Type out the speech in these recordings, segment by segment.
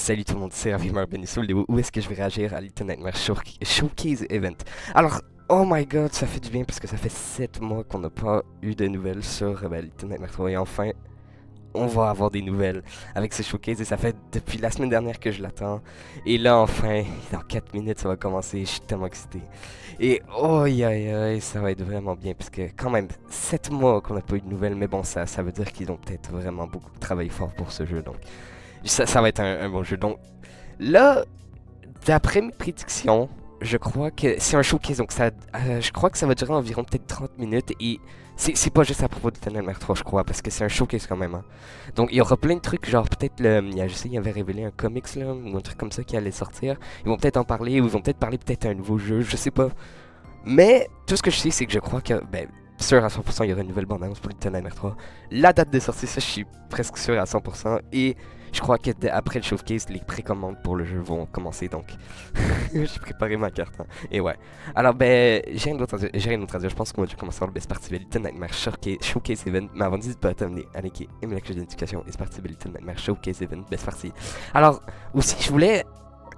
Salut tout le monde, c'est Bienvenue sur le vidéo où est-ce que je vais réagir à Little Nightmare Showcase Event. Alors, oh my god, ça fait du bien parce que ça fait 7 mois qu'on n'a pas eu de nouvelles sur Little Nightmare 3 et enfin, on va avoir des nouvelles avec ce showcase et ça fait depuis la semaine dernière que je l'attends. Et là, enfin, dans 4 minutes, ça va commencer, je suis tellement excité. Et oh, aïe aïe aïe, ça va être vraiment bien parce que quand même, 7 mois qu'on n'a pas eu de nouvelles, mais bon, ça veut dire qu'ils ont peut-être vraiment beaucoup travaillé fort pour ce jeu, donc ça va être un bon jeu. Donc là, d'après mes prédictions, je crois que c'est un showcase, donc je crois que ça va durer environ peut-être 30 minutes et c'est pas juste à propos de Tellement 3, je crois, parce que c'est un showcase quand même. Hein. Donc il y aura plein de trucs, genre peut-être je sais, il avait révélé un comics là, ou un truc comme ça qui allait sortir. Ils vont peut-être en parler, ou ils vont peut-être parler peut-être un nouveau jeu, je sais pas. Mais tout ce que je sais, c'est que je crois que, sûr à 100%, il y aura une nouvelle bande-annonce pour Little Nightmare 3. La date de sortie, ça, je suis presque sûr à 100%. Et je crois que après le showcase, les précommandes pour le jeu vont commencer. Donc, j'ai préparé ma carte. Hein. Et ouais. Alors, j'ai rien d'autre à dire. Je pense qu'on va déjà commencer par le best party de Little Nightmare Showcase Event. Mais avant, n'hésite pas à t'amener à liker, aimer la cloche de notification et c'est parti de Little Nightmare Showcase Event best party. Alors, aussi, je voulais.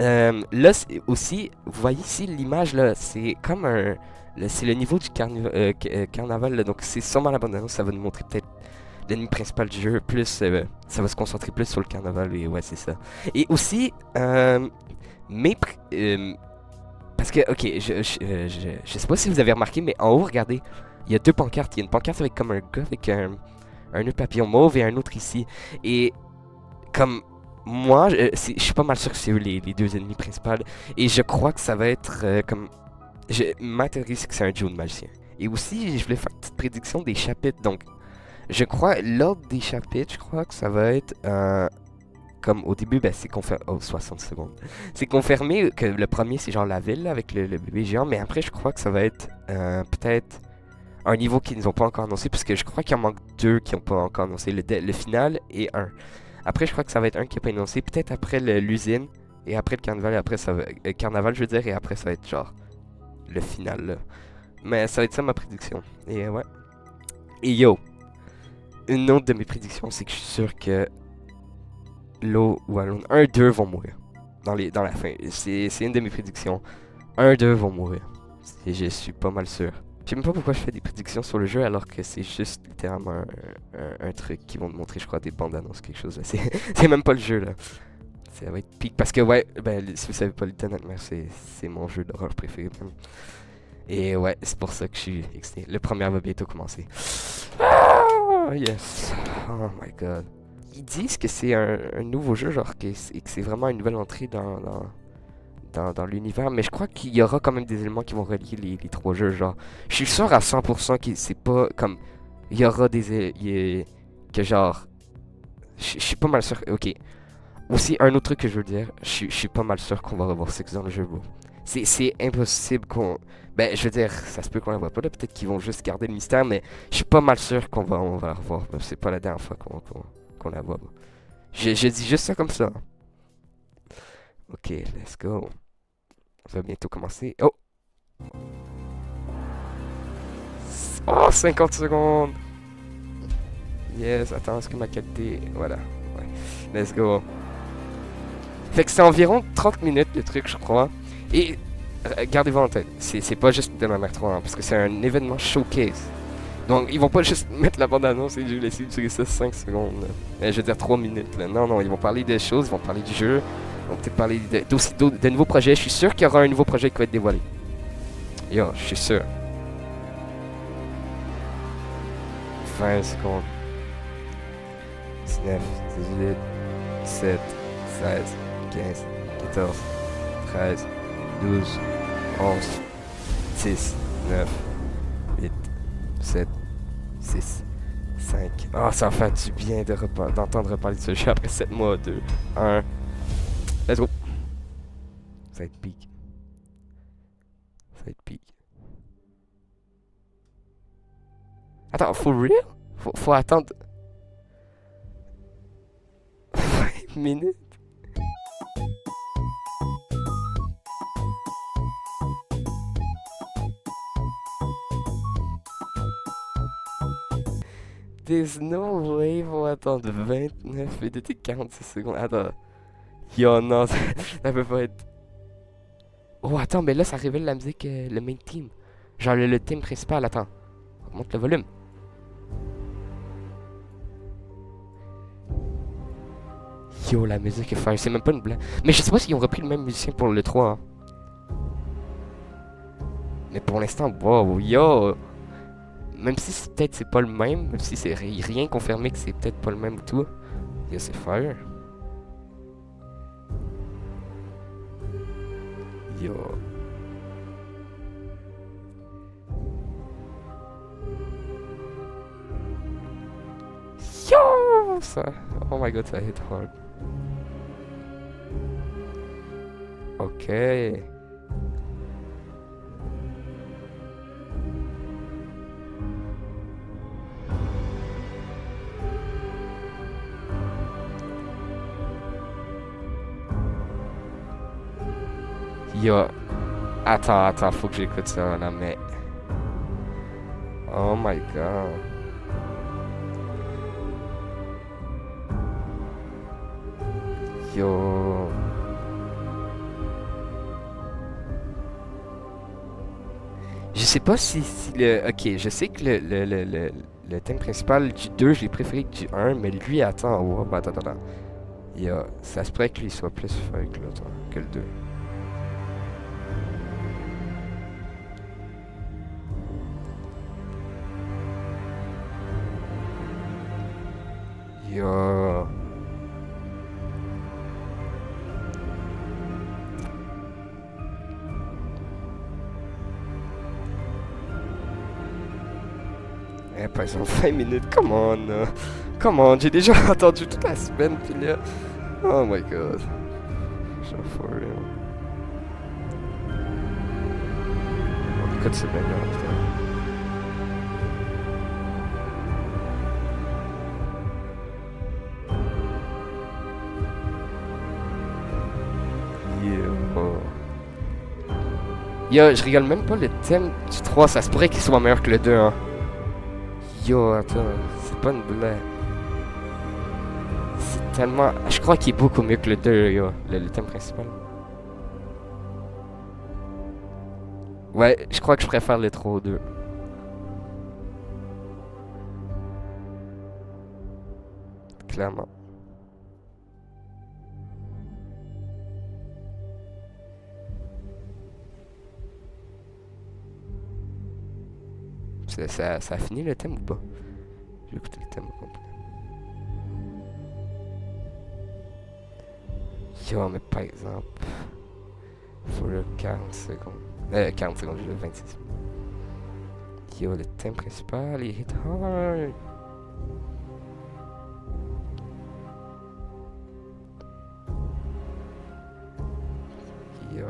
Là aussi, vous voyez ici l'image là, c'est comme c'est le niveau du carnaval là, donc c'est sûrement la bande-annonce, ça va nous montrer peut-être l'ennemi principal du jeu, plus ça va se concentrer plus sur le carnaval et ouais c'est ça. Et aussi, parce que ok, je sais pas si vous avez remarqué, mais en haut regardez, il y a deux pancartes, il y a une pancarte avec comme un gars avec un nœud papillon mauve et un autre ici, et comme moi, je suis pas mal sûr que c'est eux les deux ennemis principaux. Et je crois que ça va être comme. Ma théorie, c'est que c'est un duo de magicien. Et aussi, je voulais faire une petite prédiction des chapitres. Donc, je crois, l'ordre des chapitres, je crois que ça va être. Comme au début, c'est confirmé. Oh, 60 secondes. C'est confirmé que le premier, c'est genre la ville là, avec le bébé géant. Mais après, je crois que ça va être peut-être un niveau qu'ils nous ont pas encore annoncé. Parce que je crois qu'il en manque deux qui n'ont pas encore annoncé. Le final et un. Après, je crois que ça va être un qui n'est pas énoncé. Peut-être après l'usine. Et après le carnaval. Et après, ça va. Carnaval, je veux dire. Et après, ça va être genre. Le final, là. Mais ça va être ça ma prédiction. Et ouais. Et yo. Une autre de mes prédictions, c'est que je suis sûr que. Lo ou Alone. Un d'eux vont mourir. Dans la fin. C'est une de mes prédictions. Un d'eux vont mourir. Et je suis pas mal sûr. Je sais même pas pourquoi je fais des prédictions sur le jeu alors que c'est juste littéralement un truc qui vont te montrer, je crois, des bandes annonces, quelque chose. C'est même pas le jeu là. Ça va être pique parce que, ouais, si vous savez pas, Little Nightmare, c'est mon jeu d'horreur préféré. Même. Et ouais, c'est pour ça que je suis excité. Le premier va bientôt commencer. Ah, yes. Oh my god. Ils disent que c'est un nouveau jeu, genre, que c'est vraiment une nouvelle entrée dans l'univers, mais je crois qu'il y aura quand même des éléments qui vont relier les trois jeux, genre. Je suis sûr à 100% que c'est pas comme. Il y aura que genre. Je suis pas mal sûr. Ok. Aussi, un autre truc que je veux dire, je suis pas mal sûr qu'on va revoir sexe dans le jeu, bro. C'est impossible qu'on. Je veux dire, ça se peut qu'on la voit pas là, peut-être qu'ils vont juste garder le mystère, mais je suis pas mal sûr on va la revoir. C'est pas la dernière fois qu'on la voit, bro. Je dis juste ça comme ça. Ok, let's go. Ça va bientôt commencer. Oh! Oh, 50 secondes! Yes, attends, est-ce que ma qualité. Voilà. Ouais. Let's go. Fait que c'est environ 30 minutes le truc, je crois. Et gardez-vous en tête, c'est pas juste de la mer 3, hein, parce que c'est un événement showcase. Donc ils vont pas juste mettre la bande-annonce et je laisser durer ça 5 secondes. Je veux dire 3 minutes. Là. Non, ils vont parler des choses, ils vont parler du jeu. Ils vont peut-être parler de nouveaux projets. Je suis sûr qu'il y aura un nouveau projet qui va être dévoilé. Yo, je suis sûr. 20 secondes. 19, 18, 17, 16, 15, 14, 13, 12, 11, 10, 9, 8, 7, 6, 5. Oh, ça va faire du bien d'entendre reparler de ce jeu après 7 mois. 2, 1. Let's go. Ça va être pique. Ça va être pique. Attends, for real? Faut attendre 5 minutes? There's no way, faut attendre 29 minutes et 46 secondes. Attends. Yo, non, ça peut pas être. Oh, attends, mais là, ça révèle la musique, le main theme. Genre le thème principal, attends. Augmente le volume. Yo, la musique est fire, c'est même pas une blague. Mais je sais pas s'ils ont repris le même musicien pour le 3, hein. Mais pour l'instant, wow, yo. Même si peut-être c'est pas le même, même si c'est rien confirmé que c'est peut-être pas le même ou tout. Yo, c'est fire. Yo. Yo! Ça. Oh my god, ça hit hard. Ok. Yo. Attends, faut que j'écoute ça là, mais. Oh my god. Yo. Je sais pas si le. Ok, je sais que le thème principal du 2, je l'ai préféré que du 1, mais lui, attends, oh, bah, attends. Yo, ça se pourrait que lui soit plus fun que l'autre, que le 2. Yo. Eh, par exemple, 20 minutes, come on. Come on, j'ai déjà entendu toute la semaine, pis là. Oh my god. J'en for real. On écoute ce banger, putain. Yo, je rigole même pas, le thème du 3, ça se pourrait qu'il soit meilleur que le 2, hein. Yo, attends, c'est pas une blague. C'est tellement. Je crois qu'il est beaucoup mieux que le 2, yo, le thème principal. Ouais, je crois que je préfère le 3 au 2. Clairement. Ça a fini le thème ou pas? J'ai écouté le thème au complet. Yo, mais par exemple, faut le 40 secondes. 40 secondes, j'ai le 26. Yo, le thème principal, il hit hard. Yo.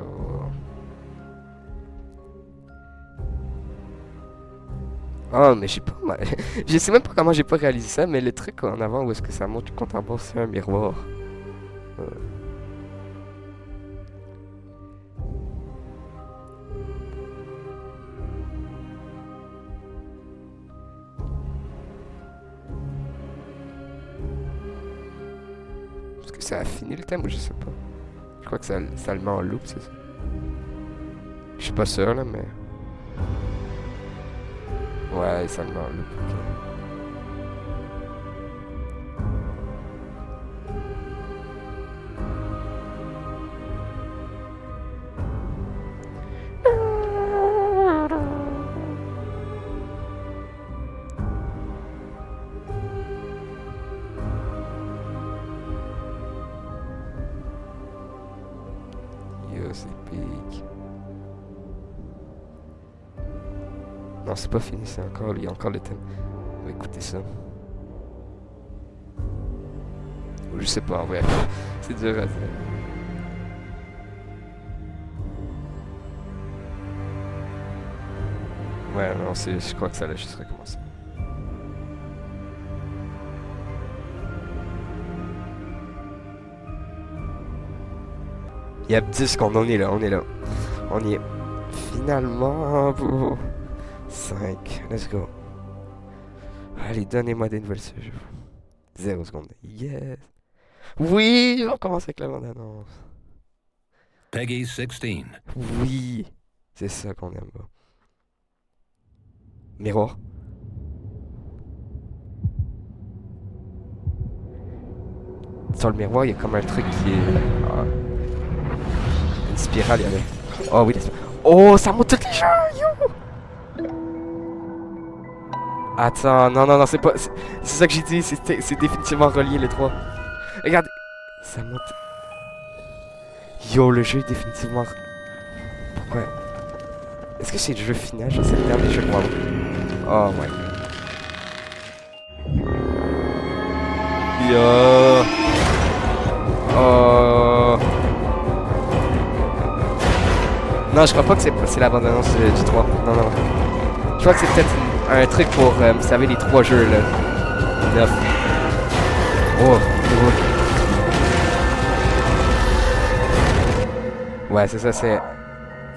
Oh, mais je sais pas, je sais même pas comment j'ai pas réalisé ça, mais le truc en avant où est-ce que ça monte du compte en bas, c'est un miroir. Est-ce que ça a fini le thème ou je sais pas? Je crois que ça le met en loop, c'est ça. Je suis pas sûr là, mais. Ouais, ça le met en loop, ok. Yo, c'est pique. Non, c'est pas fini, c'est encore, il y a encore le thème. On va écouter ça. Ou je sais pas, en vrai. C'est dur à dire. Ouais, non, je crois que ça l'a juste recommencé. Il y a 10 secondes, on est là. On y est. Finalement, 5, let's go. Allez, donnez-moi des nouvelles ce jeu. 0 secondes. Yes. Oui, on commence avec la bande-annonce. Peggy 16. Oui, c'est ça qu'on aime. Là. Miroir. Sur le miroir, il y a comme un truc qui est... une spirale, il y avait. Oh oui, oh, ça monte toutes les gens, yo! Attends, non, c'est pas... C'est ça que j'ai dit, c'est définitivement relié les trois. Regarde, ça monte... Yo, le jeu est définitivement... Pourquoi? Est-ce que c'est le jeu final? Je sais le dernier jeu de moi. Oh, ouais. Yo! Oh! Non, je crois pas que c'est la bande-annonce du 3. Non. Je crois que c'est peut-être un truc pour, vous savez, les 3 jeux, là. 9. Oh! Ouais, c'est ça, c'est...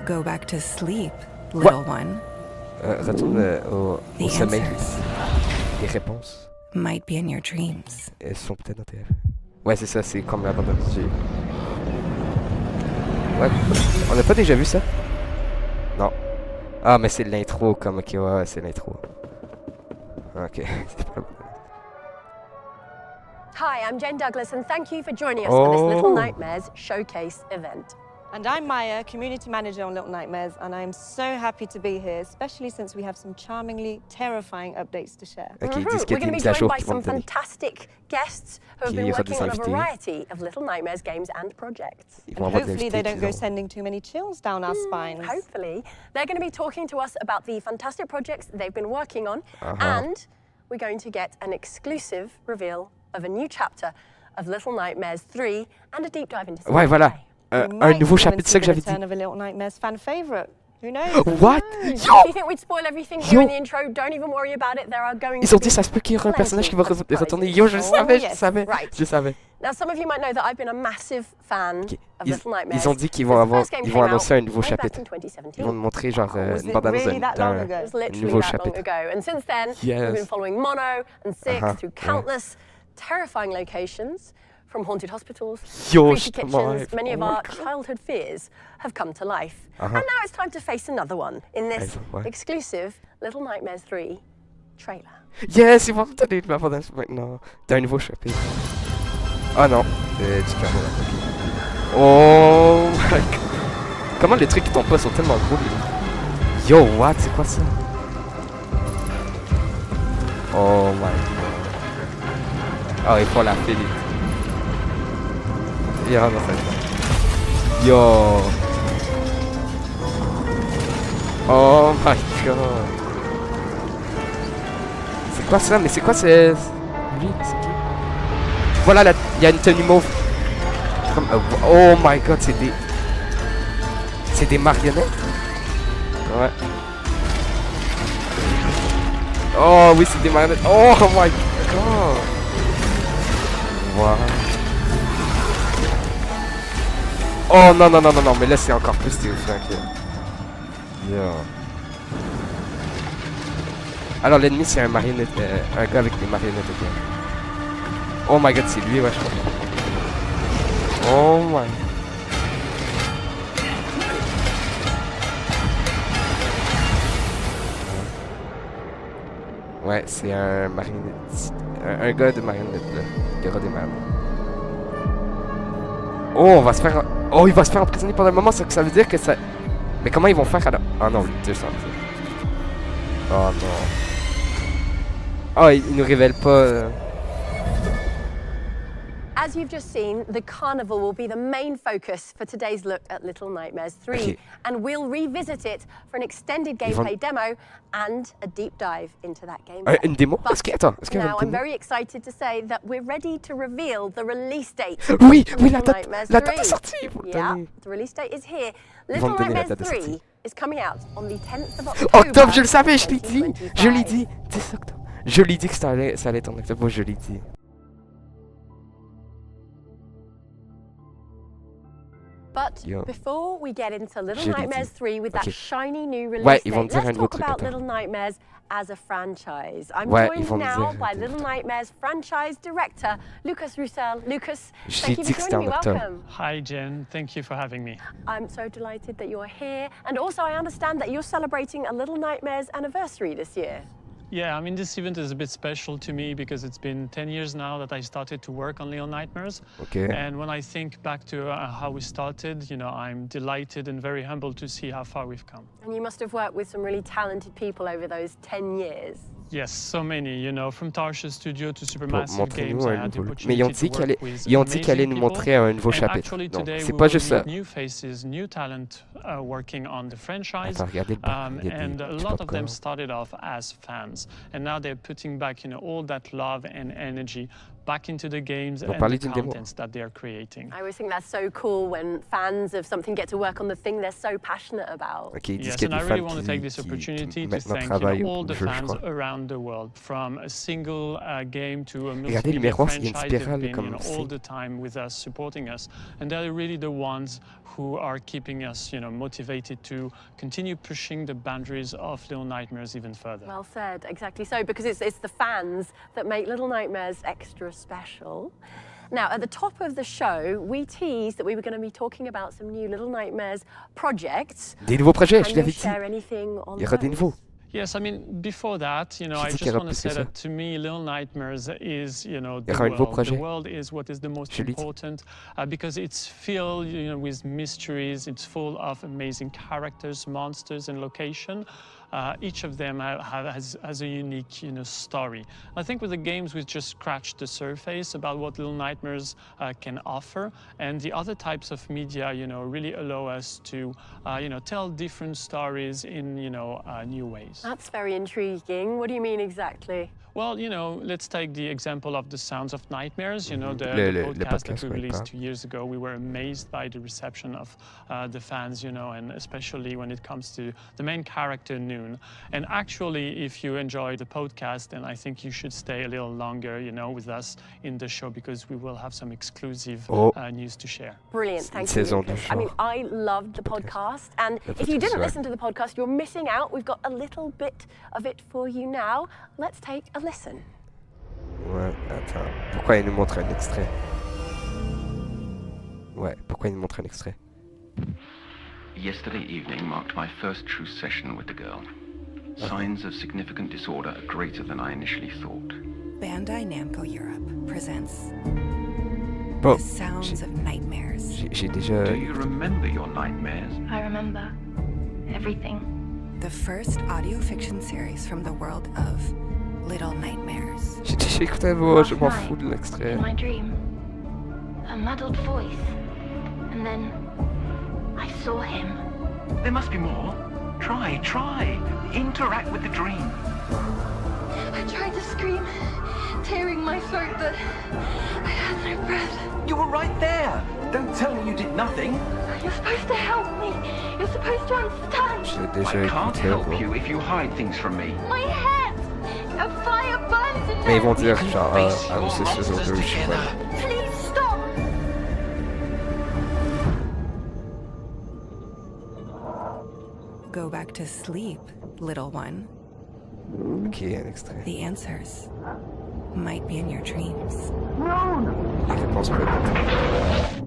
Go back to sleep, little one. Retourne au sommeil. Les réponses. Might be in your dreams. Elles sont peut-être dans tes rêves. Ouais, c'est ça, c'est comme la bande-annonce. Ouais, on n'a pas déjà vu ça? Non. Ah, mais c'est l'intro, comme, ok, ouais, c'est l'intro. Ok, c'est pas... Hi, I'm Jen Douglas, and thank you for joining us for this Little Nightmares showcase event. And I'm Maya, Community Manager on Little Nightmares, and I'm so happy to be here, especially since we have some charmingly terrifying updates to share. Okay, We're going to be joined by some fantastic guests who have been working on a variety of Little Nightmares games and projects. And hopefully they don't go sending too many chills down our spines. Hopefully. They're going to be talking to us about the fantastic projects they've been working on, and we're going to get an exclusive reveal of a new chapter of Little Nightmares 3 and a deep dive into ouais, voilà. Un nouveau chapitre, c'est ça que j'avais dit. What? Yo! Ils ont dit ça se peut qu'il y aura un personnage qui va retourner. Yo, je savais. Now, some of you might know that I've been a massive fan of Little Nightmares. Ils ont dit qu'ils vont annoncer un nouveau chapitre. Ils vont montrer genre une bande-annonce d'un nouveau chapitre. And since then, we've been following Mono and Six through countless terrifying locations. From haunted hospitals, creepy kitchens, many of our childhood fears have come to life. And now it's time to face another one in this exclusive Little Nightmares 3 trailer. Yes, ils vont me donner la bande-annonce maintenant d'un nouveau chapitre. Oh non, c'est du caméra. Oh my god. Comment les trucs qui tombent pas sont tellement gros, les... Yo, what? C'est quoi ça? Oh my god. Oh, ils font la file. Yo, non, ça. Yo. Oh my god. C'est quoi ça? Mais c'est quoi c'est... Lui, c'est qui? Voilà, il y a une tenue mauve. Comme... oh my god, c'est des... C'est des marionnettes? Ouais. Oh oui, c'est des marionnettes. Oh my god. Voilà. Oh non, mais là c'est encore plus terrifiant que... Yo. Alors l'ennemi c'est un marionnette, un gars avec des marionnettes, ok. Oh my god, c'est lui, ouais, je crois. Oh my... Ouais, c'est un marionnette... Un gars de marionnette, là. Il y aura des marionnettes. Oh, on va se faire... Oh, il va se faire emprisonner pendant un moment, ça veut dire que ça... Mais comment ils vont faire alors? Oh non, 200. Oh non. Oh, il nous révèle pas... As you've just seen, the carnival will be the main focus for today's look at Little Nightmares 3, okay. And we'll revisit it for an extended gameplay demo and a deep dive into that game. Une démo? Attends, now I'm very excited to say that we're ready to reveal the release date. Oui, la date est sortie. Yeah, the release date is here. Little Nightmares 3 is coming out on the 10th of October. Octobre, je le savais, je l'ai dit. 10 octobre. Je l'ai dit que ça allait être en octobre, je l'ai dit. But before we get into Little Nightmares 3 with that shiny new release Ouais, date, let's talk about Little Nightmares as a franchise. I'm joined now by Little Nightmares franchise director, Lucas Roussel. Lucas, thank you for joining me. Welcome. Hi, Jen. Thank you for having me. I'm so delighted that you're here. And also, I understand that you're celebrating a Little Nightmares anniversary this year. Yeah, I mean, this event is a bit special to me because it's been 10 years now that I started to work on Little Nightmares. Okay. And when I think back to how we started, you know, I'm delighted and very humbled to see how far we've come. And you must have worked with some really talented people over those 10 years. Yes, so many, you know, from Tarsha Studio to Supermassive Games. Mais ils ont dit qu'ils allaient nous montrer un nouveau chapitre. Donc, c'est pas juste ça. New faces, new talent working on the franchise. Attends, regardez, and a lot of them started off as fans. And now they're putting back, you know, all that love and energy back into the games and the contents that they are creating. I always think that's so cool when fans of something get to work on the thing they're so passionate about. Okay, yes, and I really want to take this opportunity to thank all the fans around the world, from a single game to a multimedia franchise. They've been all the time with us, supporting us, and they're really the ones who are keeping us, you know, motivated to continue pushing the boundaries of Little Nightmares even further. Well said, exactly so, because it's the fans that make Little Nightmares extra special. Now, at the top of the show, we teased that we were going to be talking about some new Little Nightmares projects. Des nouveaux projets, je Can you l'avais share dit. anything on Il y aura des nouveaux. Yes, I mean, before that, you know, I just want to say that to me, Little Nightmares is, you know, the world. The world is what is the most important because it's filled, you know, with mysteries. It's full of amazing characters, monsters, and location. Each of them has a unique, you know, story. I think with the games, we've just scratched the surface about what Little Nightmares can offer, and the other types of media, you know, really allow us to, you know, tell different stories in, you know, new ways. That's very intriguing. What do you mean exactly? Well, you know, let's take the example of the Sounds of Nightmares. You know, the podcast that we released 2 years ago. We were amazed by the reception of the fans, you know, and especially when it comes to the main character, Noon. And actually, if you enjoy the podcast, then I think you should stay a little longer, you know, with us in the show because we will have some exclusive news to share. Brilliant, thank you. I mean, I loved the podcast, and if you didn't listen to the podcast, you're missing out. We've got a little bit of it for you now. Let's take a listen. Ouais, attends. Pourquoi il nous montre un extrait? Ouais, pourquoi il nous montre un extrait? Yesterday evening marked my first true session with the girl. Signs of significant disorder are greater than I initially thought. Bandai Namco Europe presents The Sounds of Nightmares. J'ai déjà... Do you remember your nightmares? I remember everything. The first audio fiction series from the world of Little Nightmares. J'ai déjà écouté la voix, je m'en fous de l'extrait. In my dream, a muddled voice, and then I saw him. There must be more. Try. Interact with the dream. I tried to scream, tearing my throat, but I had no breath. You were right there. Don't tell me you did nothing. You're supposed to help me. You're supposed to understand. I can't help you if you hide things from me. My head! A fire burns in Mais ils vont there. dire genre, c'est saison 2, je sais pas. Please stop! Go back to sleep, little one. Ok, un extrait. The answers might be in your dreams. Les réponses peuvent être...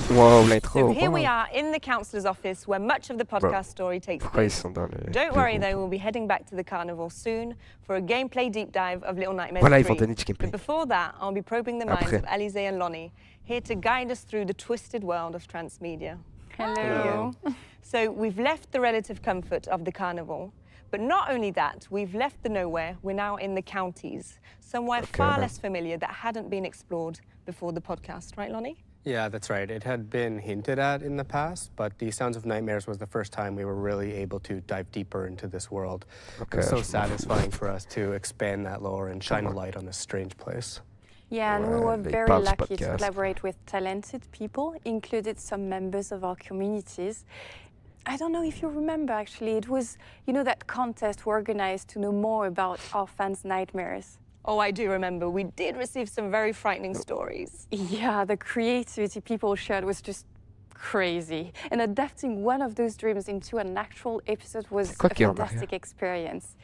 Wow, l'intro. So here we are in the councillor's office where much of the podcast story takes place. Don't worry though, we'll be heading back to the carnival soon for a gameplay deep dive of Little Nightmares 3. Voilà, ils vont donner du gameplay. But before that, I'll be probing the minds of Alizé and Lonnie, here to guide us through the twisted world of transmedia. Hello. So we've left the relative comfort of the carnival, but not only that, we've left the nowhere, we're now in the counties, somewhere far less familiar that hadn't been explored before the podcast, right, Lonnie? Yeah, that's right. It had been hinted at in the past, but The Sounds of Nightmares was the first time we were really able to dive deeper into this world. It was so satisfying for us to expand that lore and shine a light on this strange place. Yeah, and we were very lucky to collaborate with talented people, included some members of our communities. I don't know if you remember, actually, it was, you know, that contest we organized to know more about our fans' nightmares. Oh, I do remember. We did receive some very frightening stories. Yeah, the creativity people shared was just crazy. And adapting one of those dreams into an actual episode was a fantastic experience.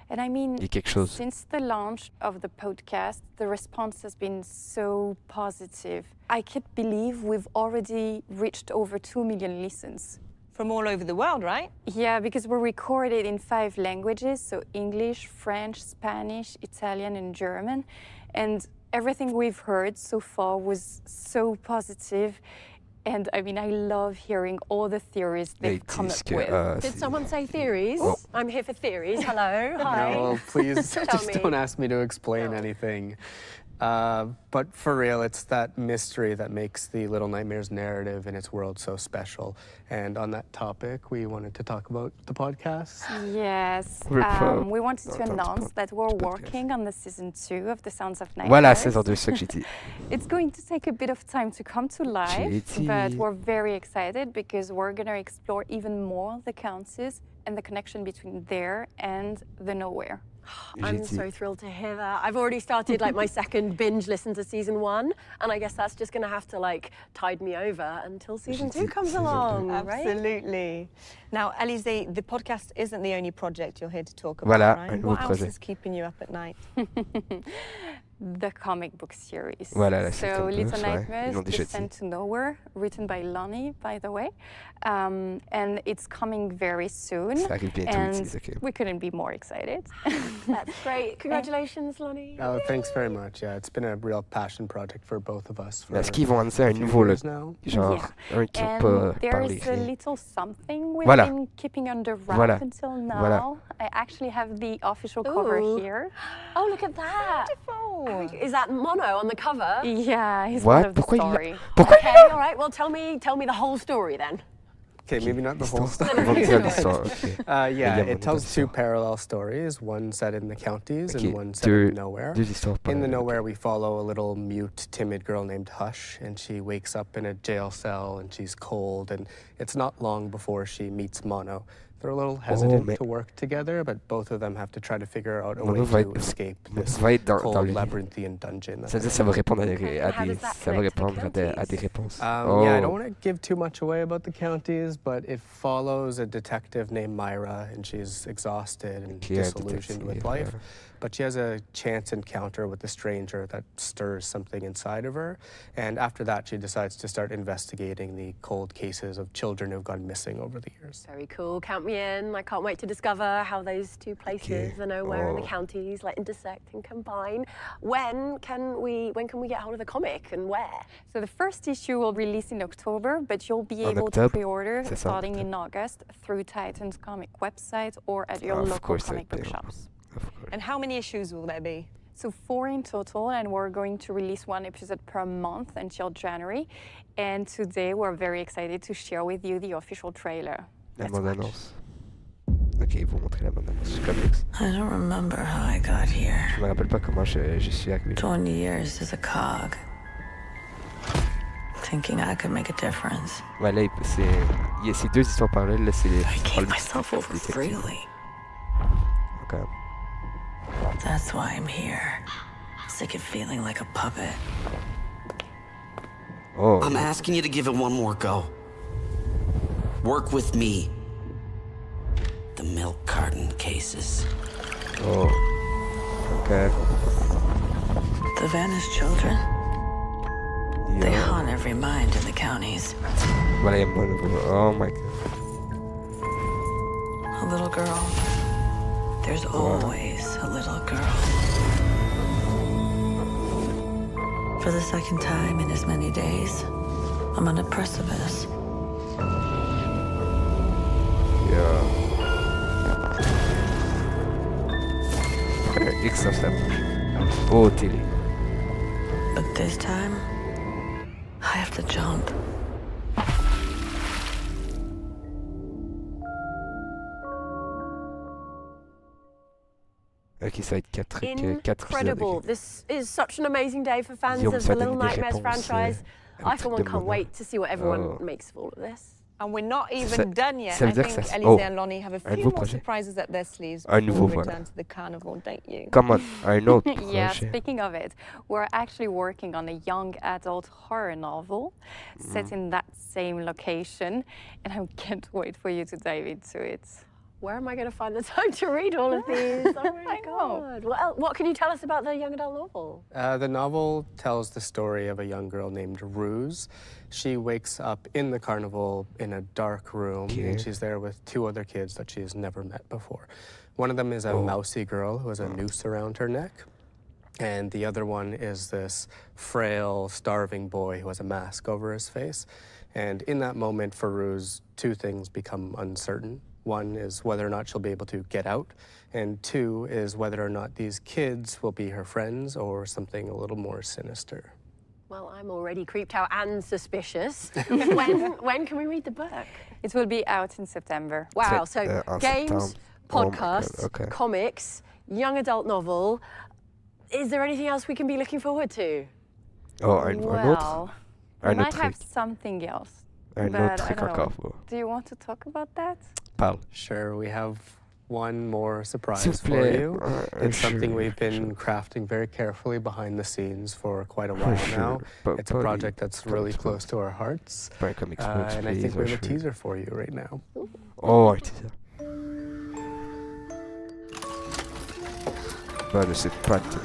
And I mean, since the launch of the podcast, the response has been so positive. I can't believe we've already reached over 2 million listens. From all over the world, right? Yeah, because we're recorded in 5 languages, so English, French, Spanish, Italian, and German. And everything we've heard so far was so positive. And I mean, I love hearing all the theories they've come up with. Did someone say theories? Oh. I'm here for theories. Hello, hi. No, please just don't ask me to explain anything. But for real, it's that mystery that makes the Little Nightmares narrative and its world so special. And on that topic, we wanted to talk about the podcast. Yes, we wanted to announce that we're working on the season 2 of The Sounds of Nightmares. Voilà, saison 2, c'est ça que j'ai dit. It's going to take a bit of time to come to life, but we're very excited because we're going to explore even more the counties and the connection between there and the nowhere. I'm so thrilled to hear that. I've already started like my second binge listen to season 1, and I guess that's just going to have to like tide me over until season 2 comes along, right? Absolutely. Now, Alizé, the podcast isn't the only project you're here to talk about, right? What else is keeping you up at night? The comic book series. Voilà, so Little Nightmares, Descent to Nowhere, written by Lonnie, by the way. And it's coming very soon. And we couldn't be more excited. That's great. Congratulations, Lonnie. Oh, thanks very much. Yeah, it's been a real passion project for both of us. Est-ce qu'ils vont annoncer un nouveau genre un qui peut parler? There's a little something we've been keeping under wrap until now. I actually have the official cover here. Oh, look at that. Beautiful. Is that Mono on the cover? Yeah, he's part of the story. Okay, all right. Well, tell me the whole story then. Okay, maybe not the whole story. Yeah, it tells 2 parallel stories, one set in the counties and one set in nowhere. In the nowhere, we follow a little mute, timid girl named Hush, and she wakes up in a jail cell and she's cold, and it's not long before she meets Mono. They're a little hesitant to work together, but both of them have to try to figure out a way to escape this cold, labyrinthian dungeon. Ça va répondre à des réponses. Yeah, I don't want to give too much away about the counties, but it follows a detective named Myra, and she's exhausted and disillusioned with life. But she has a chance encounter with a stranger that stirs something inside of her. And after that, she decides to start investigating the cold cases of children who've gone missing over the years. Very cool. Count me in. I can't wait to discover how those 2 places, the nowhere and the counties, like intersect and combine. When can we get hold of the comic and where? So the first issue will release in October, but you'll be able to pre-order starting in August through Titan's comic website or at your local comic book shops. And how many issues will there be? So 4 in total, and we're going to release 1 episode per month until January. And today we're very excited to share with you the official trailer. La bande-annonce. Ok, ils vont montrer la bande-annonce. I don't remember how I got here. Je me rappelle pas comment je suis arrivé. 20 years as a cog. Thinking I could make a difference. Ouais, là, il y a ces 2 histoires parallèles. Là, c'est les... I gave myself over freely. Okay. That's why I'm here. Sick of feeling like a puppet. Oh. I'm asking you to give it one more go. Work with me. The milk carton cases. Oh. Okay. The vanished children. Yeah. They haunt every mind in the counties. Oh my god. A little girl. There's always a little girl. For the second time in as many days, I'm on a precipice. Yeah. X of them. Oh, télé. But this time, I have to jump. Ok, ça va être 4 Incredible. This is such an amazing day for fans of the Little Nightmares franchise. I, for one, can't wait to see what everyone makes of all of this. And we're not even done yet. Ça veut I dire think que Elise and Lonnie have a few more surprises up their sleeves before we return to the carnival, don't you? Come on, un autre Yeah, projet. speaking of it, we're actually working on a young adult horror novel set in that same location, and I can't wait for you to dive into it. Where am I going to find the time to read all of these? Oh my God. What can you tell us about the young adult novel? The novel tells the story of a young girl named Ruse. She wakes up in the carnival in a dark room, and she's there with two other kids that she has never met before. One of them is a mousy girl who has a noose around her neck, and the other one is this frail, starving boy who has a mask over his face. And in that moment, for Ruse, two things become uncertain. One is whether or not she'll be able to get out, and two is whether or not these kids will be her friends or something a little more sinister. Well, I'm already creeped out and suspicious. When can we read the book? It will be out in September. Wow, so games, podcasts, comics, young adult novel. Is there anything else we can be looking forward to? Well, we might have something else. But I don't know. Do you want to talk about that? Sure, we have one more surprise for you. It's something we've been crafting very carefully behind the scenes for quite a while now. It's a project that's really close to our hearts. And I think we have a teaser for you right now. Oh, un teaser. Bah, je sais pas de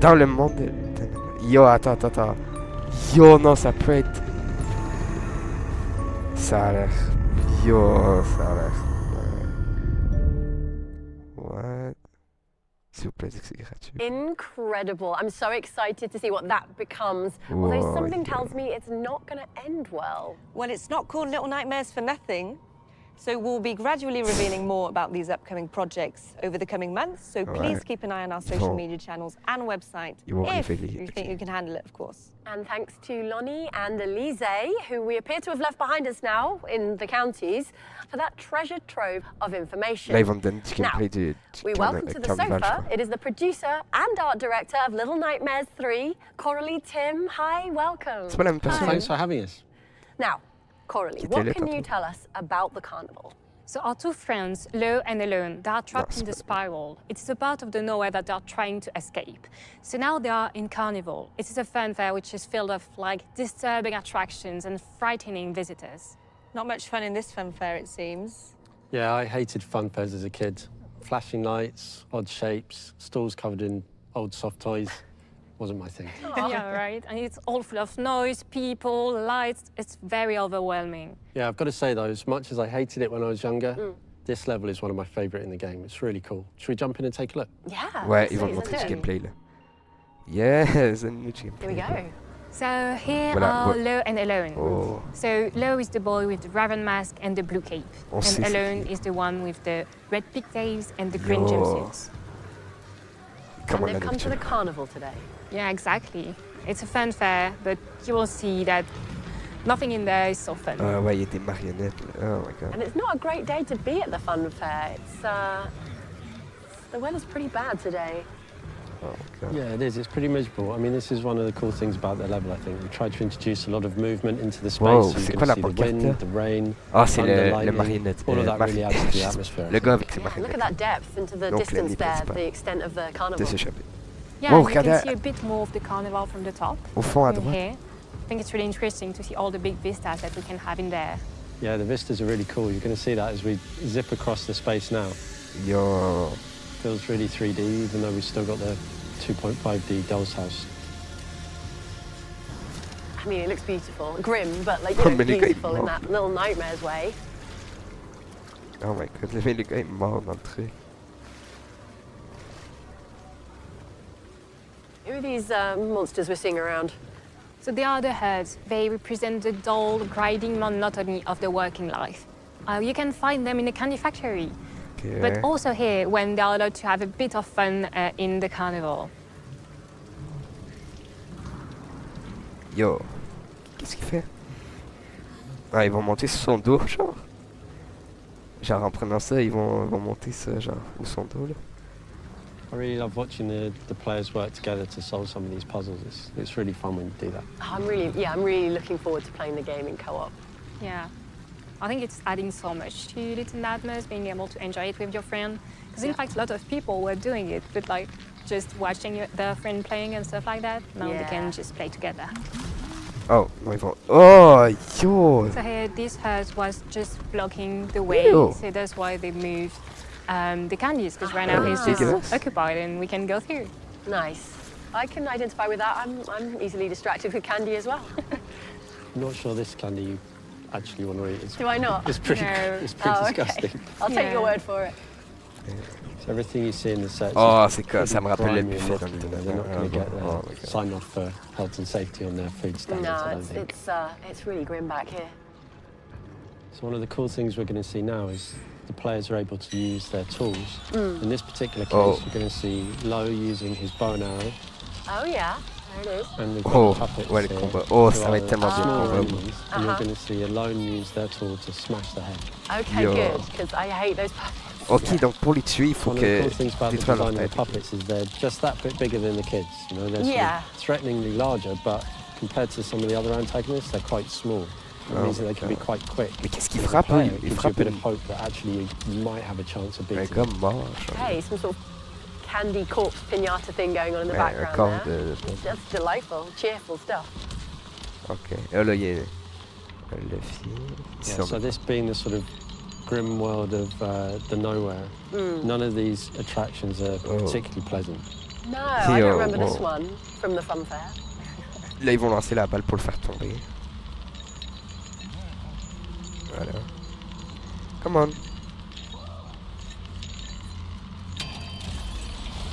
dans le monde de... Yo, attends. Yo, non, ça peut être... Ça a l'air... Yo, ça a l'air... What? S'il vous plaît, c'est gratuit. Incredible. I'm so excited to see what that becomes. Although something tells me it's not going to end well. Well, it's not called Little Nightmares for nothing. So we'll be gradually revealing more about these upcoming projects over the coming months. So please keep an eye on our social media channels and website if you think you can handle it, of course. And thanks to Lonnie and Elise, who we appear to have left behind us now in the counties, for that treasure trove of information. Now, we welcome to the sofa. It is the producer and art director of Little Nightmares 3, Coralie Tim. Hi, welcome. Thanks for having us. Now, Coralie, what can you tell us about the carnival? So our two friends, Lo and Alone, they are trapped in the spiral. It is a part of the nowhere that they are trying to escape. So now they are in carnival. It is a fun fair which is filled with disturbing attractions and frightening visitors. Not much fun in this fun fair, it seems. Yeah, I hated fun fairs as a kid. Flashing lights, odd shapes, stalls covered in old soft toys. Wasn't my thing. Yeah, right. And it's all full of noise, people, lights. It's very overwhelming. Yeah, I've got to say though, as much as I hated it when I was younger, this level is one of my favourite in the game. It's really cool. Should we jump in and take a look? Yeah. Ouais, ils vont montrer du gameplay là. Yes, a new gameplay. Here we go. So here are Lo and Alone. So Lo is the boy with the raven mask and the blue cape. And Alone is the one with the red pigtails and the green jumpsuits. And they've come to the carnival today. Yeah, exactly. It's a fun fair, but you will see that nothing in there is so fun. Ouais, il y a des marionnettes. Oh my god. And it's not a great day to be at the fun fair. The weather's pretty bad today. Oh, God. Yeah, it is. It's pretty miserable. I mean, this is one of the cool things about the level, I think. We tried to introduce a lot of movement into the space. Wow, so you c'est can quoi la see the pancarte? wind, the rain, C'est le marionnette. all of that really adds to the atmosphere. Le gars avec ses Look marionnettes. at that depth into the distance there, the extent of the carnival. Yeah, you can see a bit more of the carnival from the top. Au fond à droite. Here. I think it's really interesting to see all the big vistas that we can have in there. Yeah, the vistas are really cool. You're going to see that as we zip across the space now. Yo. Feels really 3D, even though we've still got the 2.5D doll's house. I mean, it looks beautiful. Grim, but beautiful in that Little Nightmares way. Oh my god, le gars est mort dans le truc. Who are these monsters we're seeing around? So they are the herds. They represent the dull, grinding monotony of the working life. You can find them in a candy factory, but also here when they are allowed to have a bit of fun in the carnival. Yo, qu'est-ce qu'il fait? Ah, ils vont monter sur son dos, genre. Genre en prenant ça, ils vont monter ça, genre, ou son dos là. I really love watching the players work together to solve some of these puzzles. It's really fun when you do that. I'm really looking forward to playing the game in co-op. Yeah. I think it's adding so much to Little Nightmares, being able to enjoy it with your friend. Because in fact, a lot of people were doing it, but like just watching their friend playing and stuff like that. Now they can just play together. Oh, no, ils vont... Oh, yo! So here, this house was just blocking the way, so that's why they moved the candies, because right now it's just occupied and we can go through. Nice. I can identify with that. I'm easily distracted with candy as well. I'm not sure this candy you actually want to eat. Do I not? It's pretty disgusting. Okay. I'll take your word for it. So everything you see in the set. Oh, c'est que ça me rappelle le buffet dans le They're not going to get signed off for health and safety on their food standards. No, it's really grim back here. So one of the cool things we're going to see now is the players are able to use their tools. In this particular case, we're going to see Lo using his bow and arrow. Oh yeah, there it is. And we've got puppets ouais, le combat. Oh, ça va être tellement bien le combat. And you're going to see Alone use their tool to smash the head. Okay, good, because I hate those puppets. Ok, donc pour les tuer, il faut que... One of the cool things about the design of the puppets is they're just that bit bigger than the kids. You know, they're sort of threateningly larger, but compared to some of the other antagonists, they're quite small. It means that they can be quite quick. Mais qu'est-ce qu'il frappe, lui? Il frappe a bit of hope that actually you might have a chance of beating them. Comme mort. Hey, some sort of candy corpse pinata thing going on in the background there. That's delightful, cheerful stuff. Ok, et là, il y a le film. Yeah, so this being the sort of grim world of the nowhere, none of these attractions are particularly pleasant. No, I don't remember this one from the fun fair. Là, ils vont lancer la balle pour le faire tomber. Voilà. Come on.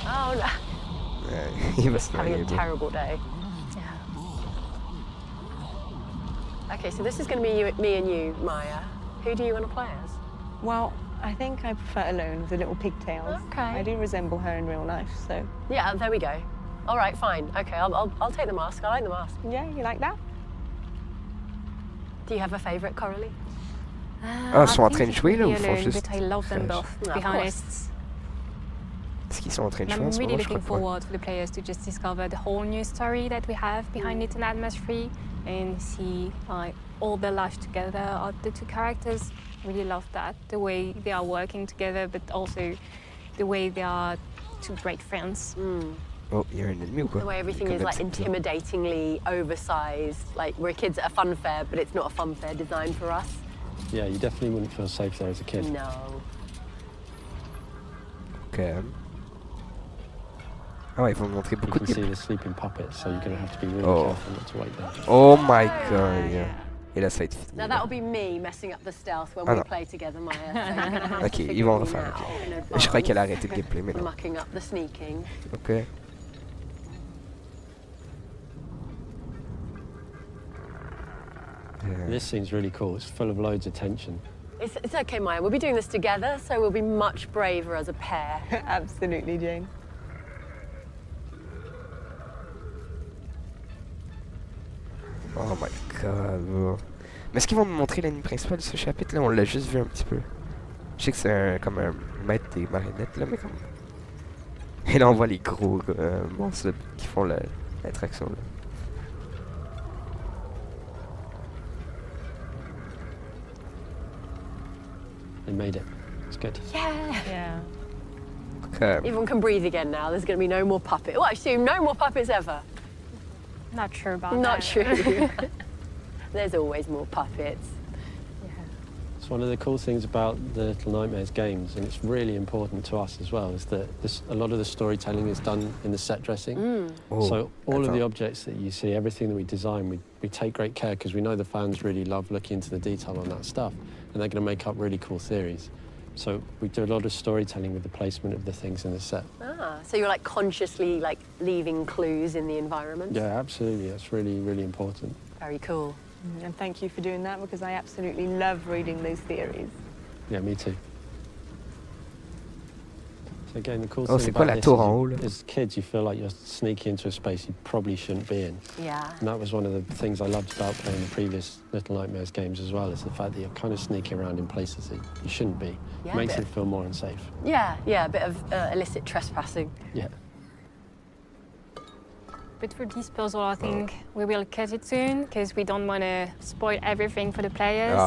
Oh no. He was having a terrible day. Yeah. Okay, so this is going to be me and you, Maya. Who do you want to play as? Well, I think I prefer Alone with the little pigtails. Okay. I do resemble her in real life, so... Yeah, there we go. All right, fine. Okay, I'll take the mask. I like the mask. Yeah, you like that? Do you have a favourite, Coralie? Ah, ils sont en train de jouer là ou ils font juste... But I love them both, to be honest. Est-ce qu'ils sont en train de jouer I'm really looking forward for the players to just discover the whole new story that we have behind Little Nightmares 3 and see all their life together of the two characters. I really love that, the way they are working together, but also the way they are two great friends. Oh, you're an enemy ou quoi? The way everything is like intimidatingly oversized. Like we're kids at a fun fair, but it's not a fun fair designed for us. Yeah, you definitely wouldn't feel safe there as a kid. No. Okay. Ah ouais, ils vont montrer beaucoup de... You can see the sleeping puppets, so you're going to have to be really careful not to wake them. Oh my god, yeah. Et là, ça va être fini. Now that'll be me messing up the stealth when we play together, Maya. So ok, ils vont refaire. Je croyais qu'elle a arrêté le gameplay, mais non. Mucking up the sneaking. Ok. This scene's really cool. It's full of loads of tension. It's okay, Maya. We'll be doing this together, so we'll be much braver as a pair. Absolutely, Jane. Oh my god. Mais est-ce qu'ils vont nous montrer l'ennemi principal de ce chapitre là? On l'a juste vu un petit peu. Je sais que c'est comme un maître des marionnettes là, mais comme... Et là on voit les gros monstres qui font l'attraction là. They made it. It's good. Yeah. Okay. Everyone can breathe again now. There's going to be no more puppets. Well, I assume no more puppets ever. Not sure about that. Not true. There's always more puppets. Yeah. It's one of the cool things about the Little Nightmares games, and it's really important to us as well, is that a lot of the storytelling is done in the set dressing. So all of the objects that you see, everything that we design, we take great care because we know the fans really love looking into the detail on that stuff, and they're going to make up really cool theories. So we do a lot of storytelling with the placement of the things in the set. Ah, so you're like consciously like leaving clues in the environment? Yeah, absolutely. That's really, really important. Very cool. And thank you for doing that because I absolutely love reading those theories. Yeah, me too. So again, the cool oh, thing c'est quoi about la this tour en haut là? As kids, you feel like you're sneaking into a space you probably shouldn't be in. Yeah. And that was one of the things I loved about playing the previous Little Nightmares games as well, is the fact that you're kind of sneaking around in places that you shouldn't be. Yeah, Makes it feel more unsafe. Yeah, a bit of illicit trespassing. Yeah. But for this puzzle, I think we will cut it soon because we don't want to spoil everything for the players.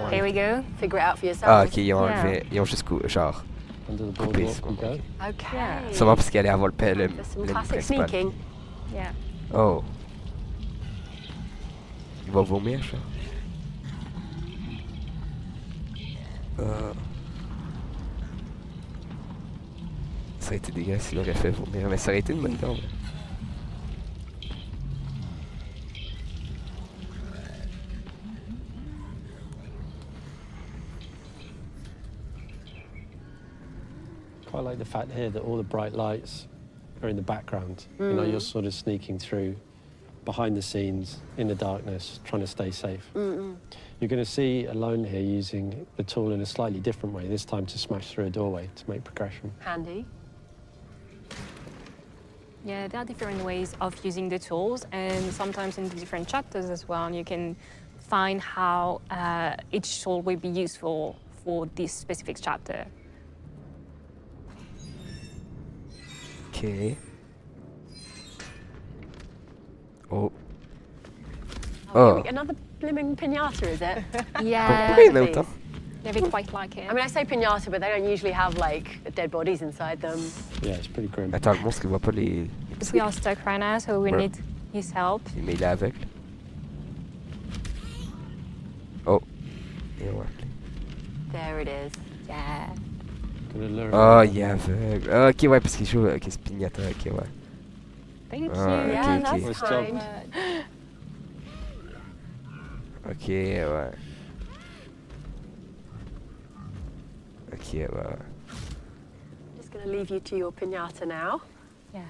Here we go. Figure it out for yourself. Ah, ok, ils ont juste genre coupé ce moment. Okay. Sûrement parce qu'elle allait avoir le Some classic sneaking. Yeah. Oh. Il va vomir, je Ça aurait été dégueulasse s'il aurait fait vomir, mais ça aurait été une bonne idée en vrai. Quite like the fact here that all the bright lights are in the background. You know, you're sort of sneaking through behind the scenes in the darkness, trying to stay safe. You're going to see Alone here using the tool in a slightly different way, this time to smash through a doorway to make progression. Handy. Yeah, there are different ways of using the tools, and sometimes in the different chapters as well, you can find how each tool will be useful for this specific chapter. Okay. Oh. Oh. Another blimmin' pinata, is it? Yeah. Yeah, we quite like it. I mean, I say pinata, but they don't usually have like dead bodies inside them. Yeah, it's pretty grim. Attends, le monstre il voit pas les... We are stuck right now, so we need his help. Mais il est aveugle. Oh. Il est aveugle. There it is. Yeah. Oh, il est aveugle. Ok, ouais, parce qu'il joue avec ce pignata. Ok, ouais. Thank you. Yeah, that's kind. Ok, ouais. Ok, ouais. Just gonna leave you to your pinata now. Yeah.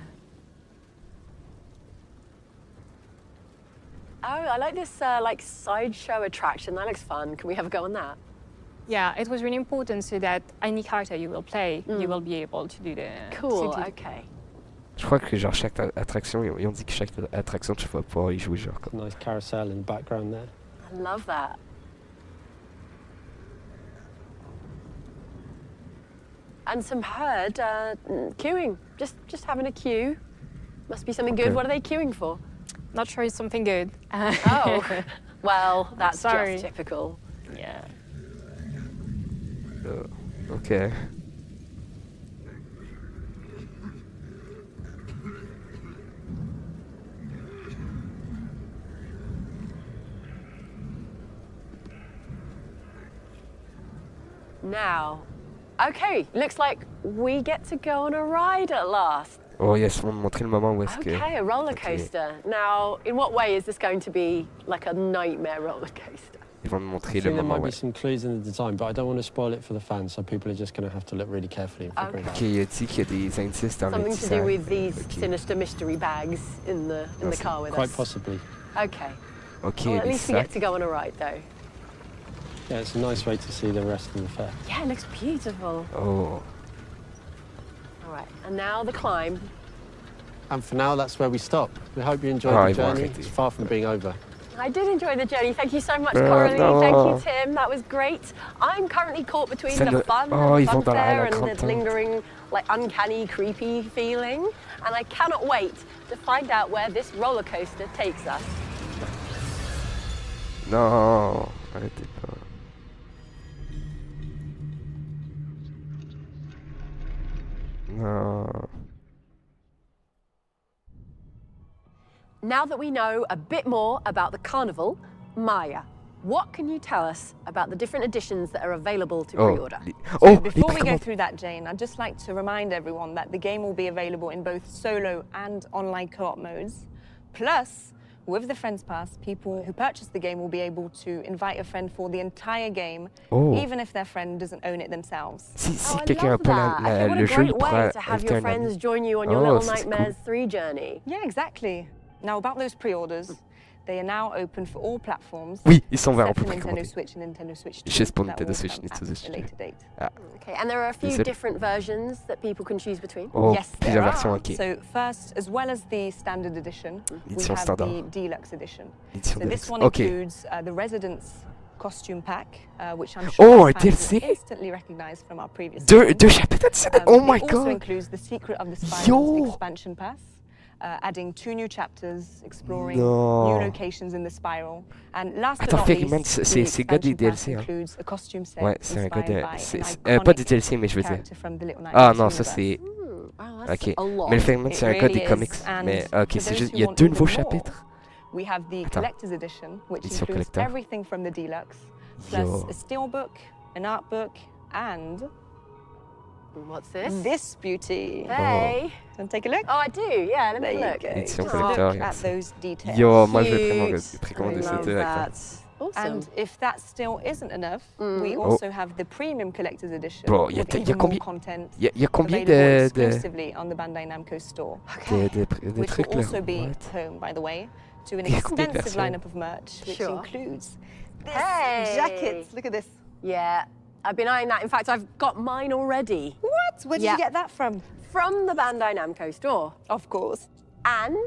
Oh, I like this like sideshow attraction. That looks fun. Can we have a go on that? Yeah, it was really important so that any character you will play, you will be able to do the... Cool, okay. Je crois que genre chaque attraction, ils ont dit que chaque attraction tu vas pouvoir y jouer genre comme... Nice carousel in the background there. I love that. And some herd queuing, just having a queue. Must be something good. What are they queuing for? Not sure it's something good. Oh, well, that's just typical. Yeah. Okay. Now, okay, looks like we get to go on a ride at last. Oh yes, on va me montrer le moment où est-ce que... Okay, a roller coaster. Now, in what way is this going to be like a nightmare roller coaster? Ils vont me montrer le there moment might où... be some clues in the design, but I don't want to spoil it for the fans, so people are just going to have to look really carefully and figure it out. Ok, il a dit qu'il y a des indices dans le Something design. to do with these sinister mystery bags in the car with us. Quite possibly. Okay. Okay, Well, at least we get to go on a ride, though. Yeah, it's a nice way to see the rest of the fair. Yeah, it looks beautiful. Oh. All right, and now the climb. And for now, that's where we stop. We hope you enjoyed the journey. It's far from being over. I did enjoy the journey. Thank you so much, Coralie. Thank you, Tim. That was great. I'm currently caught between the fun fair and the lingering, like, uncanny, creepy feeling. And I cannot wait to find out where this roller coaster takes us. Non, arrêtez pas. Non. Now that we know a bit more about the carnival, Maya, what can you tell us about the different editions that are available to pre-order? So before we go through that, Jane, I'd just like to remind everyone that the game will be available in both solo and online co-op modes. Plus, with the Friends Pass, people who purchase the game will be able to invite a friend for the entire game, even if their friend doesn't own it themselves. Si quelqu'un a pas le jeu, il pourra to have your friends join you on your Little Nightmares 3 journey. Yeah, exactly. Now, about those pre-orders, They are now open for all platforms. Oui, ils sont ouverts, on peut Nintendo précommander. Switch and Nintendo Switch 2. Juste pour That Nintendo will Switch, come Nintendo at Switch a 2. later date. Ah. Okay, and there are a few different versions that people can choose between. Oh, Yes, plusieurs there versions, are. ok. So first, as well as the standard edition, we Édition have standard. the deluxe edition. Édition So this deluxe. one Ok. includes the Residence costume pack, which I'm Oh, sure un fans will DLC? instantly recognize from our previous Deux games. chapitres additionnels. Oh my It also god. includes the Secret of the Spirals Yo. expansion pass, adding 2 new chapters, exploring Non. new locations in the spiral. And last but Attends, not Ferryman, least, c'est gars des the expansion pass DLC, hein. includes a costume set Ouais, c'est un gars inspired de... by c'est- an c'est- iconic pas des DLC, mais je veux dire. character from the Little Ah Nightmares non, ça universe. c'est... Wow, that's Ok. a lot. Mais le Ferryman, It c'est un gars really des is, comics. and Mais ok, for c'est those juste... who Il y a want 2 even nouveaux more, chapitres. We have the Attends. collector's edition, which Édition includes collector. everything from the deluxe, plus Yo. a steelbook, an art book, and What's this? this beauty. Hey. Want to take a look? Oh, I do. Yeah, let There me you look. go. Édition Just collector, look at yes. those details. Yo, moi je vais Cute. précommander I ce love truc. that. Awesome. And if that still isn't enough, we Oh. also have the premium collector's edition Bro, with y a even more combien... content Il y a combien available de exclusively on the Bandai Namco store, de which trucs will là? also be What? home, by the way, to an Il y a combien de extensive versions? lineup of merch, which Sure. includes this Hey. jacket. Look at this. Yeah, I've been eyeing that. In fact, I've got mine already. What? Where did Yeah. you get that from? From the Bandai Namco store. Of course. And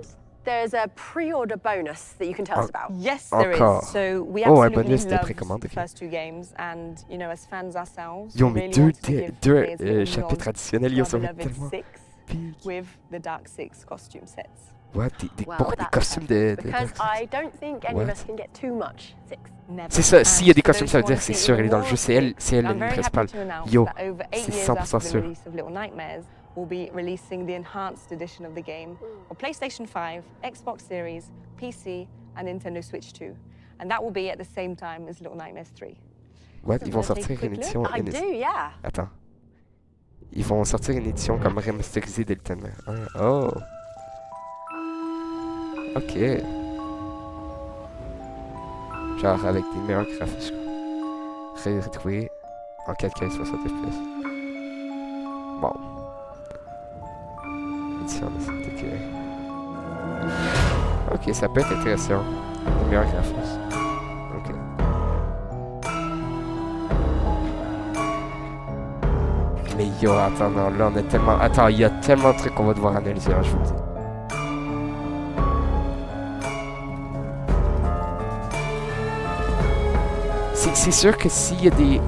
there's a pre-order bonus that you can tell us about. Yes, there Encore. is. So we Oh, un absolutely bonus de loved précommande, the ok. first 2 games, and you know, as fans ourselves, Yo, we mais really deux wanted to give players little chapitres nods additionnels, to yo, our ça va être beloved tellement... 6 big. with the Dark 6 costume sets. What? Well, Pourquoi des that's costumes perfect, de Because Dark I don't think any of What? us can get too much. Six. Never. C'est ça, s'il y a des And costumes, those ça veut who dire want c'est to see sûr, elle est even dans le more jeu, of c'est elle I'm l'ennemi very principal. happy to announce Yo, that over 8 c'est years 100% after the sûr. release of Little Nightmares, we'll be releasing the enhanced edition of the game on PlayStation 5, Xbox Series, PC, and Nintendo Switch 2. And that will be at the same time as Little Nightmares 3. What? Ils vont Wanna take a sortir quick une look? édition... I do, yeah. Attends. Ils vont sortir une édition comme remasterisée de Tellement. Oh. Ok. Genre avec des meilleurs graphismes. Retrouvé en 4K 60 FPS. Bon. Édition de cette ok, ça peut être intéressant. Des meilleurs graphismes. Ok. Mais yo, attends, non, là on est tellement... Attends, il y a tellement de trucs qu'on va devoir analyser, hein, je vous le dis. C'est sûr que s'il y a des...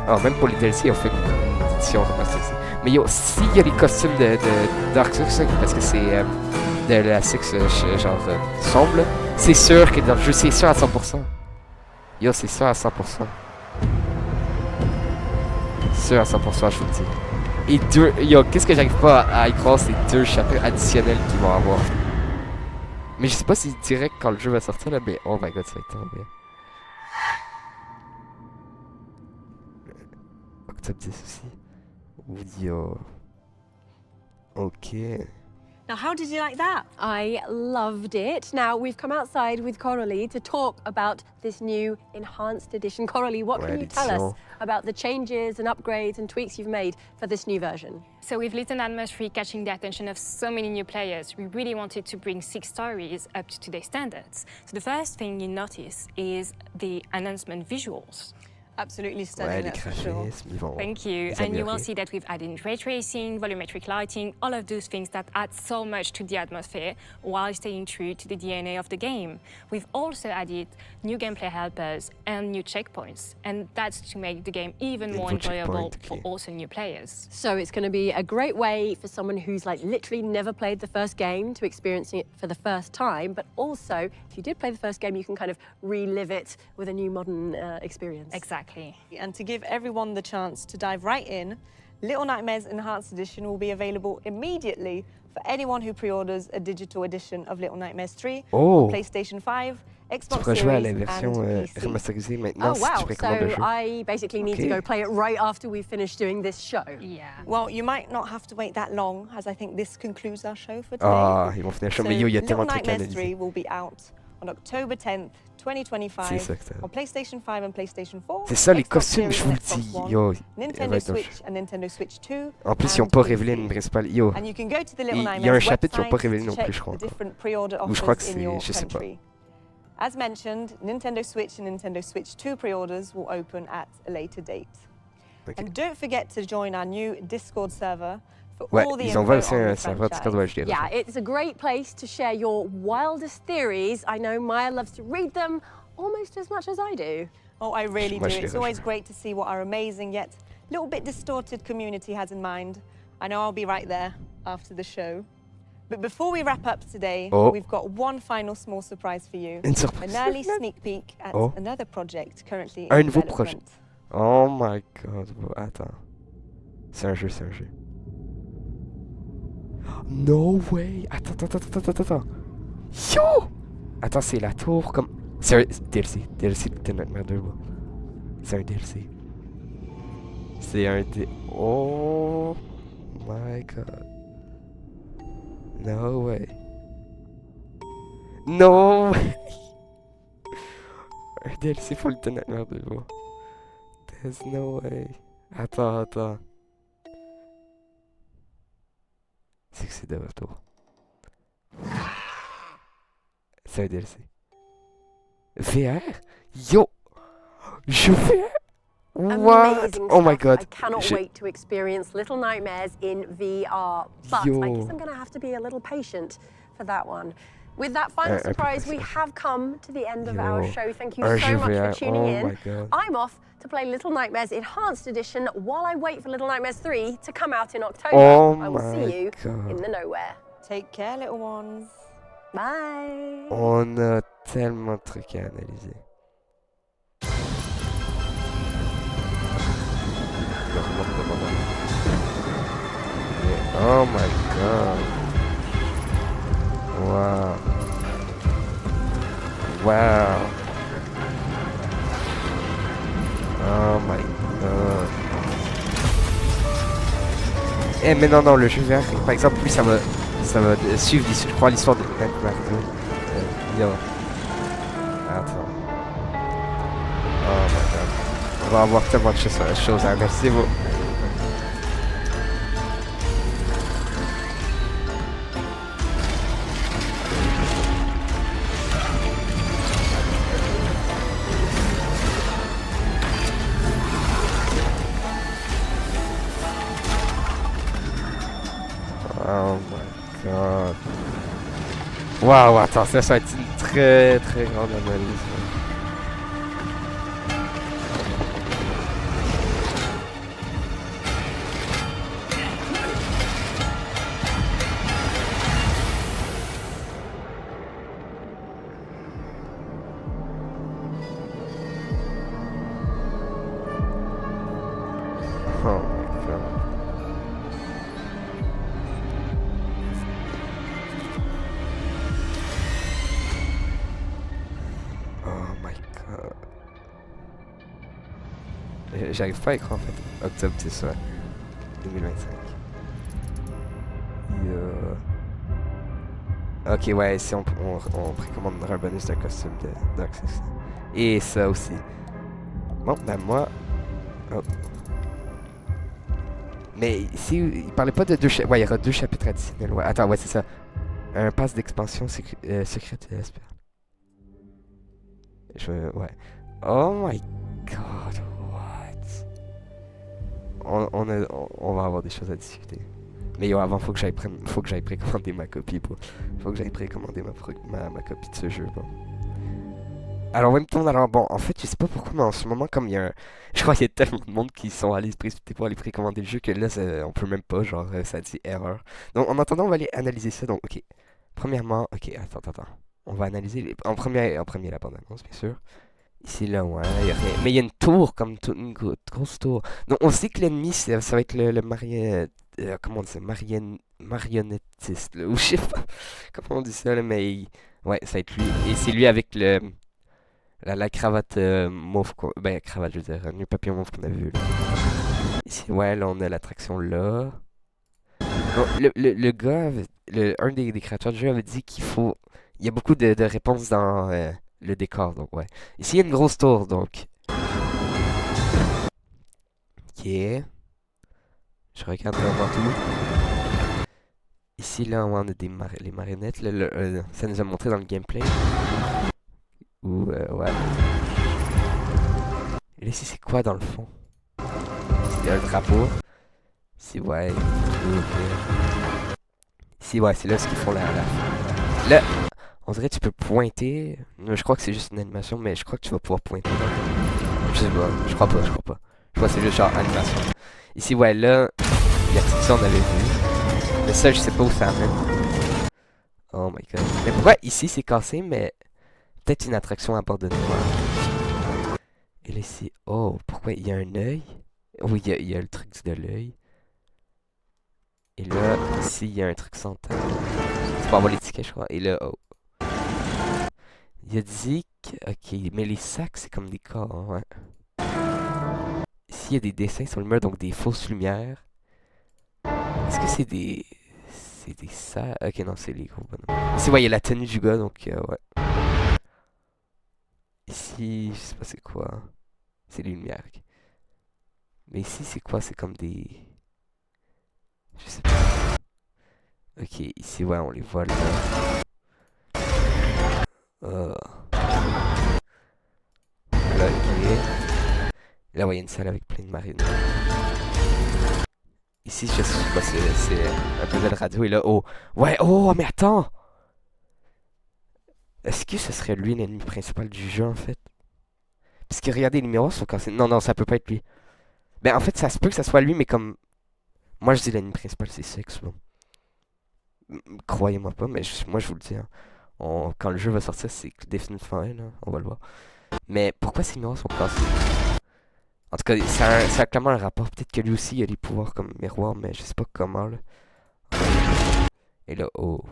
Oh, même pour les DLC, on fait une édition remasterisée. Mais yo, s'il y a des costumes de Dark Six, parce que c'est de la Six genre sombre, c'est sûr que dans le jeu, c'est sûr à 100%. Yo, c'est sûr à 100%. Sûr à 100%, je vous le dis. Et deux... Yo, qu'est-ce que j'arrive pas à y croire, c'est 2 chapitres additionnels qu'ils vont avoir. Mais je sais pas si direct quand le jeu va sortir là, mais oh my god, ça va être tellement bien. Octobre 10 aussi. Yo. Ok. Now, how did you like that? I loved it. Now, we've come outside with Coralie to talk about this new enhanced edition. Coralie, what can you tell us about the changes and upgrades and tweaks you've made for this new version? So with Little Nightmares 3 catching the attention of so many new players, we really wanted to bring 6 stories up to today's standards. So the first thing you notice is the announcement visuals. Absolutely stunning, that's for sure. Thank you. And you will see that we've added ray tracing, volumetric lighting, all of those things that add so much to the atmosphere while staying true to the DNA of the game. We've also added new gameplay helpers and new checkpoints, and that's to make the game even more enjoyable for also new players. So it's going to be a great way for someone who's like literally never played the first game to experience it for the first time, but also if you did play the first game, you can kind of relive it with a new modern experience. Exactly. And to give everyone the chance to dive right in, Little Nightmares Enhanced Edition will be available immediately for anyone who pre-orders a digital edition of Little Nightmares 3 on PlayStation 5, Xbox Series, and PC. Oh wow, so I basically need to go play it right after we've finished doing this show. Yeah. Well, you might not have to wait that long, as I think this concludes our show for today. Ah, ils vont finir le show, mais yo, il y a tellement de trucs à Little Nightmares 3 analyser. will be out on October 10th, 2025 on PlayStation 5 and PlayStation 4. C'est ça les Xbox costumes, je Series vous le and Xbox dis. One, Yo, Nintendo Switch and Nintendo Switch 2. en plus, ils n'ont pas révélé une principale. Yo, And you can go to the Little il y a un Nightmares chapitre qu'ils n'ont pas website révélé to non plus, check je crois. the different pre-order Ou je crois que offers in c'est, your je sais pas. country. As mentioned, Nintendo Switch and Nintendo Switch 2 pre-orders will open at a later date. Okay. And don't forget to join our new Discord server for all the info on the franchise. Yeah, it's a great place to share your wildest theories. I know Maya loves to read them almost as much as I do. Oh, I really do. It's always great to see what our amazing yet a little bit distorted community has in mind. I know I'll be right there after the show. But before we wrap up today, we've got one final small surprise for you. An early sneak peek at another project currently in development. Oh my god. Attends. C'est un jeu. No way. Attends. Yo! Attends, c'est la tour comme... C'est un DLC. DLC de Nightmare 2. C'est un DLC. C'est un Oh my god. No way. No way. Un DLC pour le Nightmare 2. There's no way. Attends. C'est que c'est de retour. C'est un DLC. VR? Yo! Je VR? What? Oh my god. I cannot wait to experience Little Nightmares in VR. But I guess I'm going to have to be a little patient for that one. With that final surprise, we have come to the end of our show. Thank you so much for tuning in. I'm off to play Little Nightmares Enhanced Edition while I wait for Little Nightmares 3 to come out in October. I will see you in the nowhere. Take care, little ones. Bye. On a tellement de trucs à analyser. Oh my god. Wow. Oh my god. Eh mais non, le jeu VR, par exemple, lui ça va suivre, je crois, l'histoire de Nightmare 2. Attends. Oh my god. On va avoir tellement de choses à analyser, bon. Oh my god. Waouh, attends, ça va être une très très grande analyse. Oh my god. J'arrive pas à y croire en fait. Octobre, c'est ça. 2025. Ok, ouais, si on précommandera un bonus d'un costume de Dark Six. Et ça aussi. Bon, ben moi. Oh. Mais ici, il parlait pas de deux chapitres. Ouais, il y aura 2 chapitres additionnels. Ouais. Attends, ouais, c'est ça. Un pass d'expansion secrète, j'espère. Ouais. Oh my god. On va avoir des choses à discuter. Mais yo, avant, faut que j'aille précommander ma copie. Faut que j'aille précommander ma copie de ce jeu. Bon. Alors, bon, en fait, je sais pas pourquoi, mais en ce moment, comme il y a je crois qu'il y a tellement de monde qui sont allés se précipiter pour aller précommander le jeu que là, on peut même pas, genre, ça dit erreur. Donc, en attendant, on va aller analyser ça. Donc, ok. Premièrement, ok, attends. On va analyser en premier la bande-annonce, bien sûr. Ici, là, ouais, il y a rien. Mais il y a une tour, comme une grosse tour. Donc, on sait que l'ennemi, ça va être le comment on dit ça? Marionnettiste, là, ou je sais pas comment on dit ça, là, mais ouais, ça va être lui. Et c'est lui avec la cravate mauve, cravate, je veux dire, un papillon mauve qu'on a vu, là. Ici, ouais, là, on a l'attraction, là. Donc, le gars, un des créateurs du jeu avait dit il y a beaucoup de réponses dans... le décor, donc ouais. Ici, il y a une grosse tour, donc. Ok. Je regarde vraiment tout. Ici, là, on a les marionnettes. Ça nous a montré dans le gameplay. Ou, ouais. Et là, ici, c'est quoi dans le fond? Il y a un drapeau. Ici, ouais. Ici, ouais, c'est là ce qu'ils font la... Là, on dirait que tu peux pointer. Je crois que c'est juste une animation, mais je crois que tu vas pouvoir pointer. Je sais pas, je crois pas. Je crois que c'est juste genre animation. Ici, ouais, là, il y a tout ça, on avait vu. Mais ça, je sais pas où ça amène. Oh my god. Mais pourquoi ici, c'est cassé, mais peut-être une attraction abandonnée. Ouais. Et là, ici, oh, pourquoi il y a un œil? Oui, il y a le truc de l'œil. Et là, ici, il y a un truc sans tête. Tu peux avoir les tickets, je crois. Et là, oh. Il a dit que... Ok, mais les sacs, c'est comme des corps, ouais. Ici, il y a des dessins sur le mur, donc des fausses lumières. Est-ce que c'est des... C'est des sacs... Ok, non, c'est les gros bonhommes. Ici, ouais, il y a la tenue du gars, donc, ouais. Ici, je sais pas c'est quoi. C'est les lumières, ok. Mais ici, c'est quoi? C'est comme des... Je sais pas. Ok, ici, ouais, on les voit là. Là, ok. Là, ouais, il y a une salle avec plein de marionnettes. Ici, je sais pas, c'est un peu de radio. Et là, oh. Ouais, oh, mais attends! Est-ce que ce serait lui l'ennemi principal du jeu, en fait? Parce que regardez, les miroirs sont cassés. Non, non, ça peut pas être lui. Ben, en fait, ça se peut que ça soit lui, mais comme... Moi, je dis l'ennemi principal, c'est sexe, bon. Croyez-moi pas, mais moi, je vous le dis, hein. Quand le jeu va sortir, c'est définitivement elle, hein. On va le voir. Mais pourquoi ces miroirs sont cassés? En tout cas, ça a clairement un rapport. Peut-être que lui aussi, il a des pouvoirs comme miroir, mais je sais pas comment, là. Et là, oh.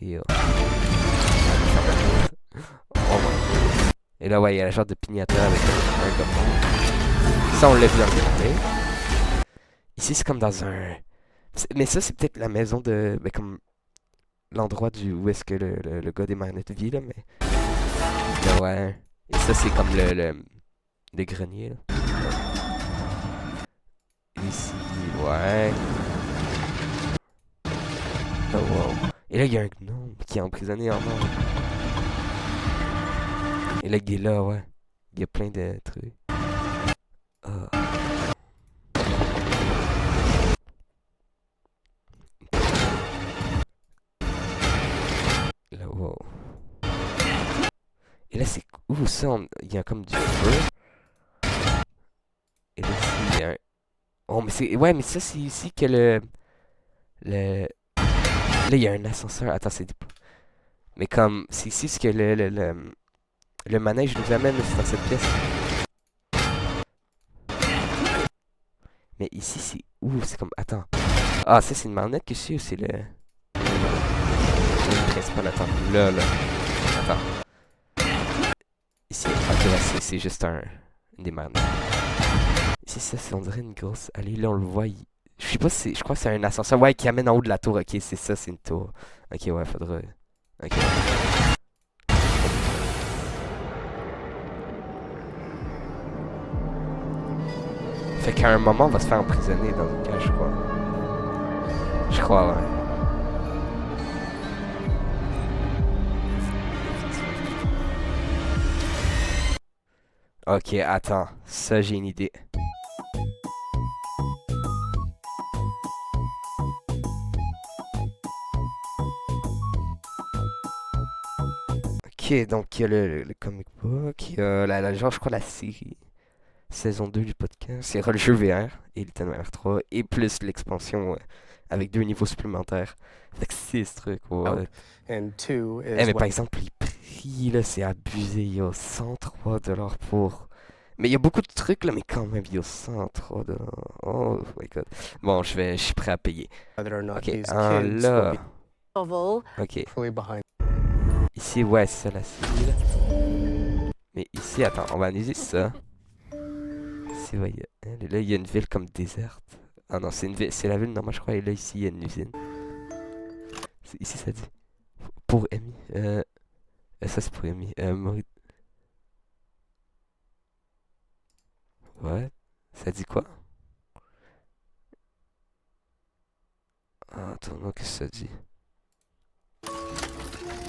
Et oh. Oh my. Et là, ouais, il y a la genre de pignata avec un gomme. Ça, on l'a vu dans le gameplay. Ici, c'est comme dans un... Mais ça, c'est peut-être la maison de... Ben, comme... L'endroit où est-ce que le gars des marionnettes vit, là, mais... Là, ouais. Et ça, c'est comme des greniers, là. Ici, ouais. Oh, wow. Et là, il y a un gnome qui est emprisonné en mort. Et là, il est là, ouais. Il y a plein de trucs. Oh. Là, wow. Et là, c'est où ça? Il y a comme du feu. Et là, il y a un... Oh, mais c'est... Ouais, mais ça, c'est ici que Là, il y a un ascenseur. Attends, c'est... Mais comme... C'est ici ce que le manège nous amène, c'est dans cette pièce. Mais ici, c'est où? C'est comme... Attends. Ah, ça, c'est une marionnette que je suis ou c'est le principal? Attends. Là. Attends. Ici. Ok, là, c'est juste une des marionnettes. Ici, ça, on dirait une grosse allée. Là, on le voit. Je sais pas si... Je crois que c'est un ascenseur. Ouais, qui amène en haut de la tour. Ok, c'est ça, c'est une tour. Ok, ouais, faudra... Ok. Fait qu'à un moment, on va se faire emprisonner dans une cage, je crois. Je crois, ouais. Ok, attends. Ça, j'ai une idée. Ok, donc il y a le comic book, il y a genre, je crois, la série. Saison 2 du podcast, c'est le jeu VR et le Tellement R3 et plus l'expansion avec 2 niveaux supplémentaires. Fait que 6 trucs. Ouais. Mais par exemple, les prix, là, c'est abusé. Il y a 103$ pour... Mais il y a beaucoup de trucs, là, mais quand même, il y a 103$. Oh my god. Bon, je suis prêt à payer. Ok, là... Ok. Ici, ouais, c'est ça la série, là. Mais ici, attends, on va analyser ça. Ici, ouais, là, il y a une ville comme déserte. Ah non, c'est la ville normale, je crois. Et là, ici, il y a une usine. Ici, ça dit... Pour Amy. Ça, c'est pour Amy. Ouais. Ça dit quoi? Ah, attends, non, qu'est-ce que ça dit?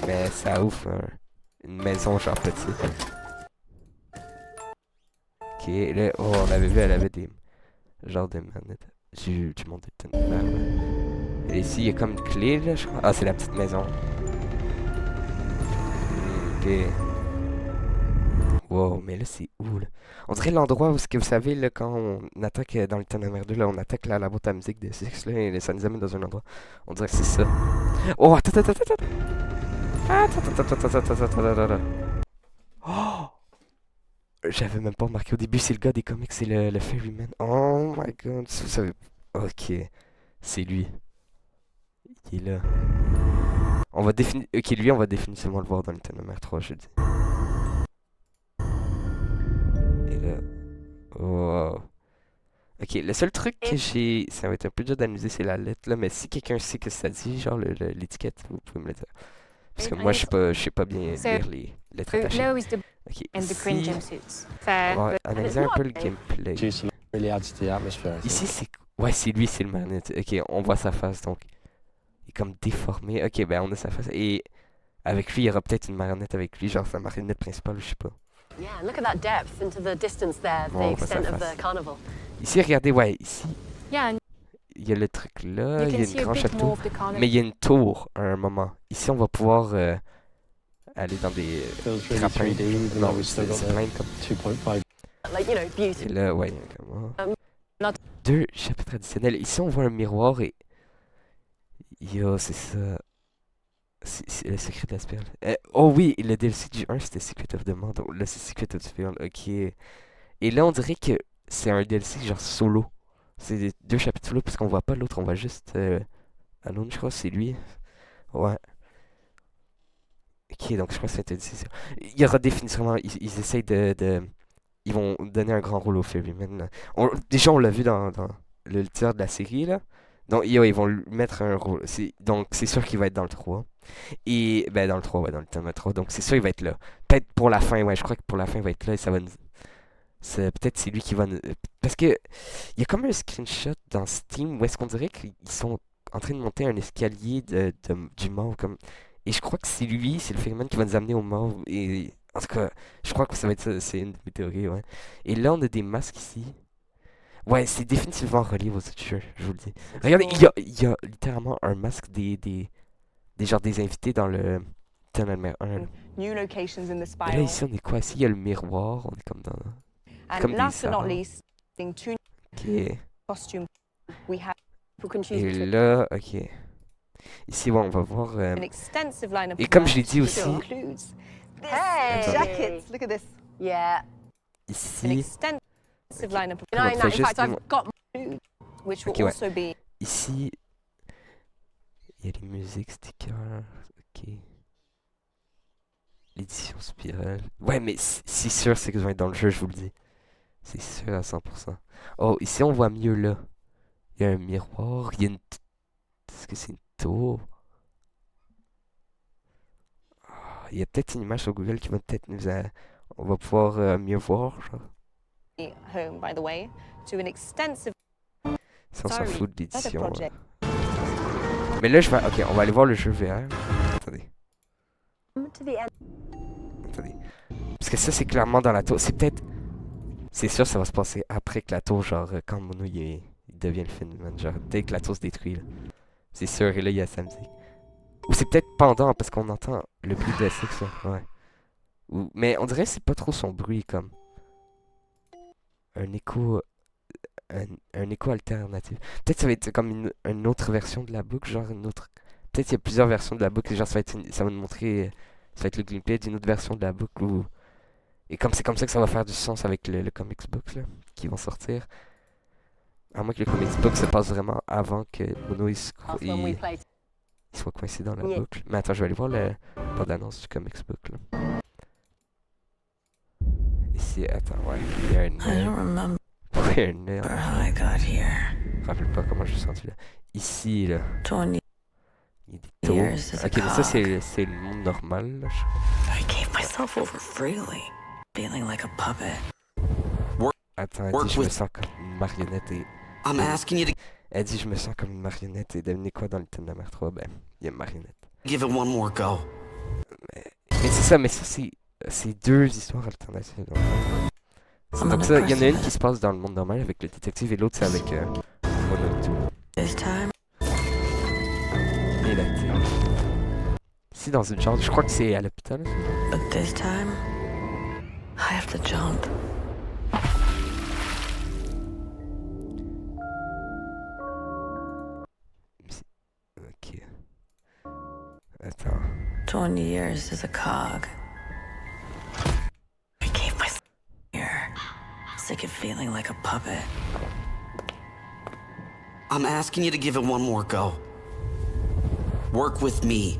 Mais ça ouf, hein. Une maison genre petite. Ok, là, oh, on avait vu, elle avait des genres de manettes. J'ai du monde de tonnerre, là. Et ici, il y a comme une clé, là, je crois. Ah, c'est la petite maison. Ok. Wow, mais là, c'est où, là? On dirait l'endroit où, vous savez, là, quand on attaque dans le Tellement 2, là, on attaque la boîte à musique de Six, là, et ça nous amène dans un endroit. On dirait que c'est ça. Oh, attends. Oh! J'avais même pas remarqué au début, c'est le gars des comics, c'est le Ferryman. Oh my god, vous savez. Ok, c'est lui. Il est là. On va définir. Ok, lui, on va définitivement le voir dans le Tellement 3, je dis. Et là. Wow. Ok, le seul truc que j'ai. Ça va être un peu dur d'analyser, c'est la lettre là, mais si quelqu'un sait que ça dit, genre l'étiquette, vous pouvez me le dire. Parce que moi, je sais pas bien lire les lettres attachées. Ok, ici, on va analyser un peu le gameplay. Ici, c'est... Ouais, c'est lui, c'est le marionnette. Ok, on voit sa face, donc... Il est comme déformé. Ok, ben on a sa face. Et avec lui, il y aura peut-être une marionnette avec lui, genre sa marionnette principale, je sais pas. Yeah, look at that depth into the distance there, the extent of the carnival. Ici, regardez, ouais, ici... Yeah. Il y a le truc là, il y a une grande château, mais il y a une tour à un moment. Ici, on va pouvoir aller dans des grappins. Non, c'est plein comme... Et là, ouais, il y a deux chapitres additionnels. Ici, on voit un miroir et... Yo, c'est ça. C'est le secret de la spirale. Oh oui, le DLC du 1, c'était Secret of the Monde. Là, c'est Secret of the Spirale, ok. Et là, on dirait que c'est un DLC genre solo. C'est deux chapitres là parce qu'on voit pas l'autre, on voit juste Alone, je crois, c'est lui. Ouais. Ok, donc je crois que c'est une décision. Il y aura définitivement, ils essayent ils vont donner un grand rôle au Ferryman. Déjà, on l'a vu dans le tiers de la série, là. Donc, ils vont lui mettre un rôle. Donc, c'est sûr qu'il va être dans le 3. Et, ben, dans le 3, ouais, dans le thème 3. Donc, c'est sûr, il va être là. Peut-être pour la fin, ouais, je crois que pour la fin, il va être là et ça va nous... Peut-être c'est lui qui va... Parce que il y a comme un screenshot dans Steam où est-ce qu'on dirait qu'ils sont en train de monter un escalier du mort. Comme... Et je crois que c'est lui, c'est le Ferryman qui va nous amener au mort. Et en tout cas, je crois que ça va être ça, c'est une de mes théories, ouais. Et là, on a des masques ici. Ouais, c'est définitivement relié aux autres jeux, je vous le dis. Regardez, il y a littéralement un masque des invités dans le Tellement 1. Et là, ici, on est quoi? Ici, il y a le miroir, on est comme dans... Comme last but not least, ok. Costume. Et là, ok. Ici, ouais, on va voir. Et comme je l'ai dit aussi. Hey, jackets, look at this. Yeah. Ici. Ici, il y a les musiques, stickers. Ok. L'édition spirale. Ouais, mais c'est sûr, c'est que je vais être dans le jeu, je vous le dis. C'est sûr à 100%. Oh, ici on voit mieux là. Il y a un miroir, il y a une... Est-ce que c'est une tour? Oh, il y a peut-être une image sur Google qui va peut-être nous... On va pouvoir mieux voir, genre. Home, by the way, to an extensive... Si on s'en fout de l'édition. Mais là, je vais... Ok, on va aller voir le jeu VR. Attendez. Attendez. Parce que ça, c'est clairement dans la tour. C'est peut-être... C'est sûr, ça va se passer après que la tour, genre, quand Mono, il devient le Ferryman. Genre, dès que la tour se détruit, là. C'est sûr, et là, il y a sa musique. Ou c'est peut-être pendant, parce qu'on entend le bruit de Six, là. Ouais. Mais on dirait que c'est pas trop son bruit, comme... Un écho... Un écho alternatif. Peut-être ça va être comme une autre version de la boucle, genre une autre... Peut-être qu'il y a plusieurs versions de la boucle, genre ça va nous montrer... Ça va être le gameplay d'une autre version de la boucle où... Et comme c'est comme ça que ça va faire du sens avec le comics book là, qui vont sortir. À moins que le comics book se passe vraiment avant que Mono il soit coincé dans la boucle. Mais attends, je vais aller voir la bande-annonce du comics book là. Ici, attends, ouais, il y a un nœud. Il y a un nœud. Je me rappelle pas comment je suis senti là. Ici là. Il y a des tours. Ok, mais ça c'est le monde normal là. Attends, elle dit je me sens comme une marionnette et... Elle dit je me sens comme une marionnette et devinez quoi dans le Tellement 3? Ben, il y a une marionnette. Give it one more go. Mais c'est ça, mais ça, c'est deux histoires alternatives. Donc ça, il y en a une qui se passe dans le monde normal avec le détective et l'autre, c'est avec Mono. Et là, si dans une genre, je crois que c'est à l'hôpital. But this time, I have to jump. Ok. Attends. 20 years as a cog. I gave my ear. Sick of feeling like a puppet. I'm asking you to give it one more go. Work with me.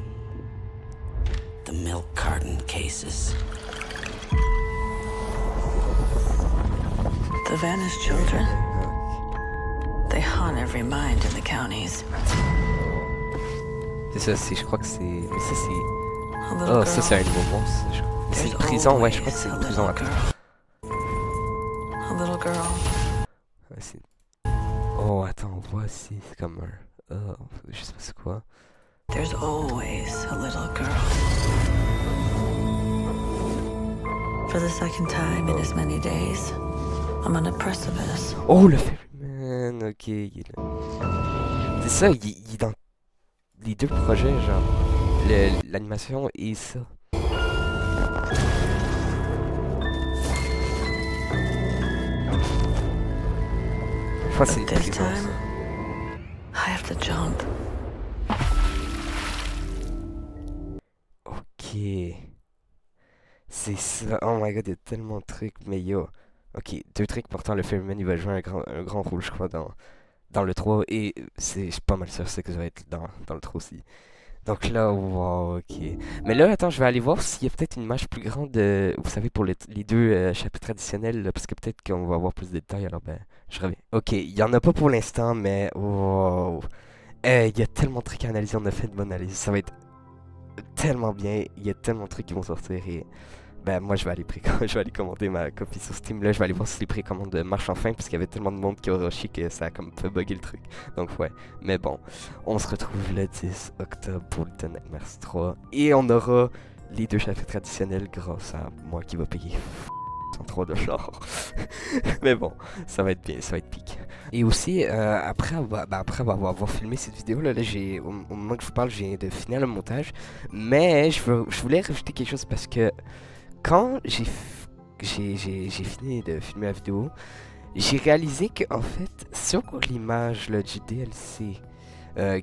The milk carton cases. The vanished children. They haunt every mind in the counties. C'est ça, je crois que c'est... Mais ça, c'est... Oh, ça, c'est un nouveau monstre. C'est une prison, ouais, je crois que c'est une prison à terre. A little girl. Oh, attends, on voit ici, c'est comme un... Oh, je sais pas c'est quoi. There's always a little girl. For the second time in as many days, I'm on a precipice. Oh, le phénomène, ok, il est là. C'est ça, il est dans les deux projets, genre, l'animation et ça. Je pense que c'est une prison, ça. I have to jump. Ok. C'est ça. Oh my god, il y a tellement de trucs, mais yo. Ok, deux trucs pourtant, le phénomène, il va jouer un grand rôle, je crois, dans le 3. Et je suis pas mal sûr que ça va être dans le 3 aussi. Donc là, wow, ok. Mais là, attends, je vais aller voir s'il y a peut-être une image plus grande, vous savez, pour les deux chapitres additionnels, là, parce que peut-être qu'on va avoir plus de détails, alors ben, je reviens. Ok, il y en a pas pour l'instant, mais wow. Il y a tellement de trucs à analyser, on a fait une bonne analyse, ça va être tellement bien, il y a tellement de trucs qui vont sortir et... Ben moi je vais aller commander ma copie sur Steam, là je vais aller voir si les précommandes marchent enfin, parce qu'il y avait tellement de monde qui a rushé que ça a comme fait bugger le truc. Donc ouais, mais bon, on se retrouve le 10 octobre pour Little Nightmares 3, et on aura les deux chapitres traditionnels grâce à moi qui va payer $103. Mais bon, ça va être bien, ça va être pique. Et aussi, après avoir filmé cette vidéo, là au moment que je vous parle, j'ai de finir le montage, mais je voulais rajouter quelque chose parce que quand j'ai fini de filmer la vidéo, j'ai réalisé que en fait, sur l'image du DLC,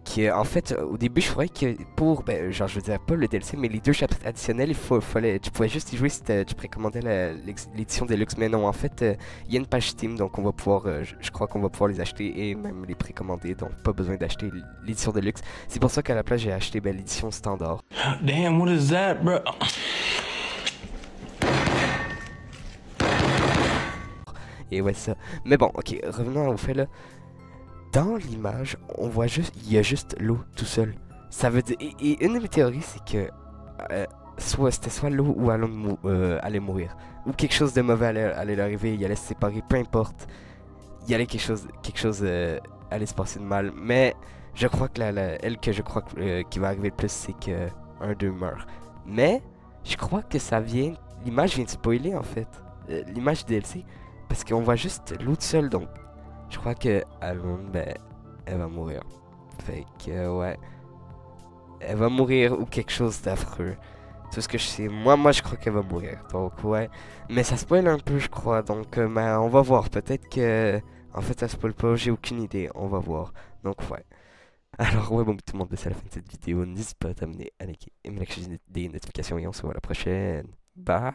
qui en fait, au début, je croyais que pour, genre, je veux dire pas le DLC, mais les deux chapitres additionnels, tu pouvais juste y jouer si tu précommandais l'édition Deluxe. Mais non, en fait, il y a une page Steam, donc on va pouvoir, je crois qu'on va pouvoir les acheter et même les précommander, donc pas besoin d'acheter l'édition Deluxe. C'est pour ça qu'à la place, j'ai acheté l'édition standard. Damn, what is that, bro? Et ouais, ça. Mais bon, ok, revenons au fait là. Dans l'image, on voit juste, il y a juste l'eau tout seul. Ça veut dire, et une de mes théories, c'est que c'était soit l'eau ou allait mourir, ou quelque chose de mauvais allait l'arriver, il allait se séparer, peu importe. Il y allait quelque chose allait se passer de mal. Mais je crois que elle que je crois qui va arriver le plus, c'est que un d'eux meurt. Mais je crois que l'image vient de spoiler en fait, l'image DLC. Parce qu'on voit juste l'eau seule, donc je crois que Alone, elle va mourir. Fait que ouais, elle va mourir ou quelque chose d'affreux. Tout ce que je sais, moi je crois qu'elle va mourir. Donc ouais, mais ça spoil un peu, je crois. Donc on va voir. Peut-être que en fait ça spoil pas. J'ai aucune idée. On va voir. Donc ouais. Alors ouais, bon tout le monde, c'est la fin de cette vidéo. N'hésite pas à t'amener à liker et me lâcher des notifications et on se voit à la prochaine. Bye.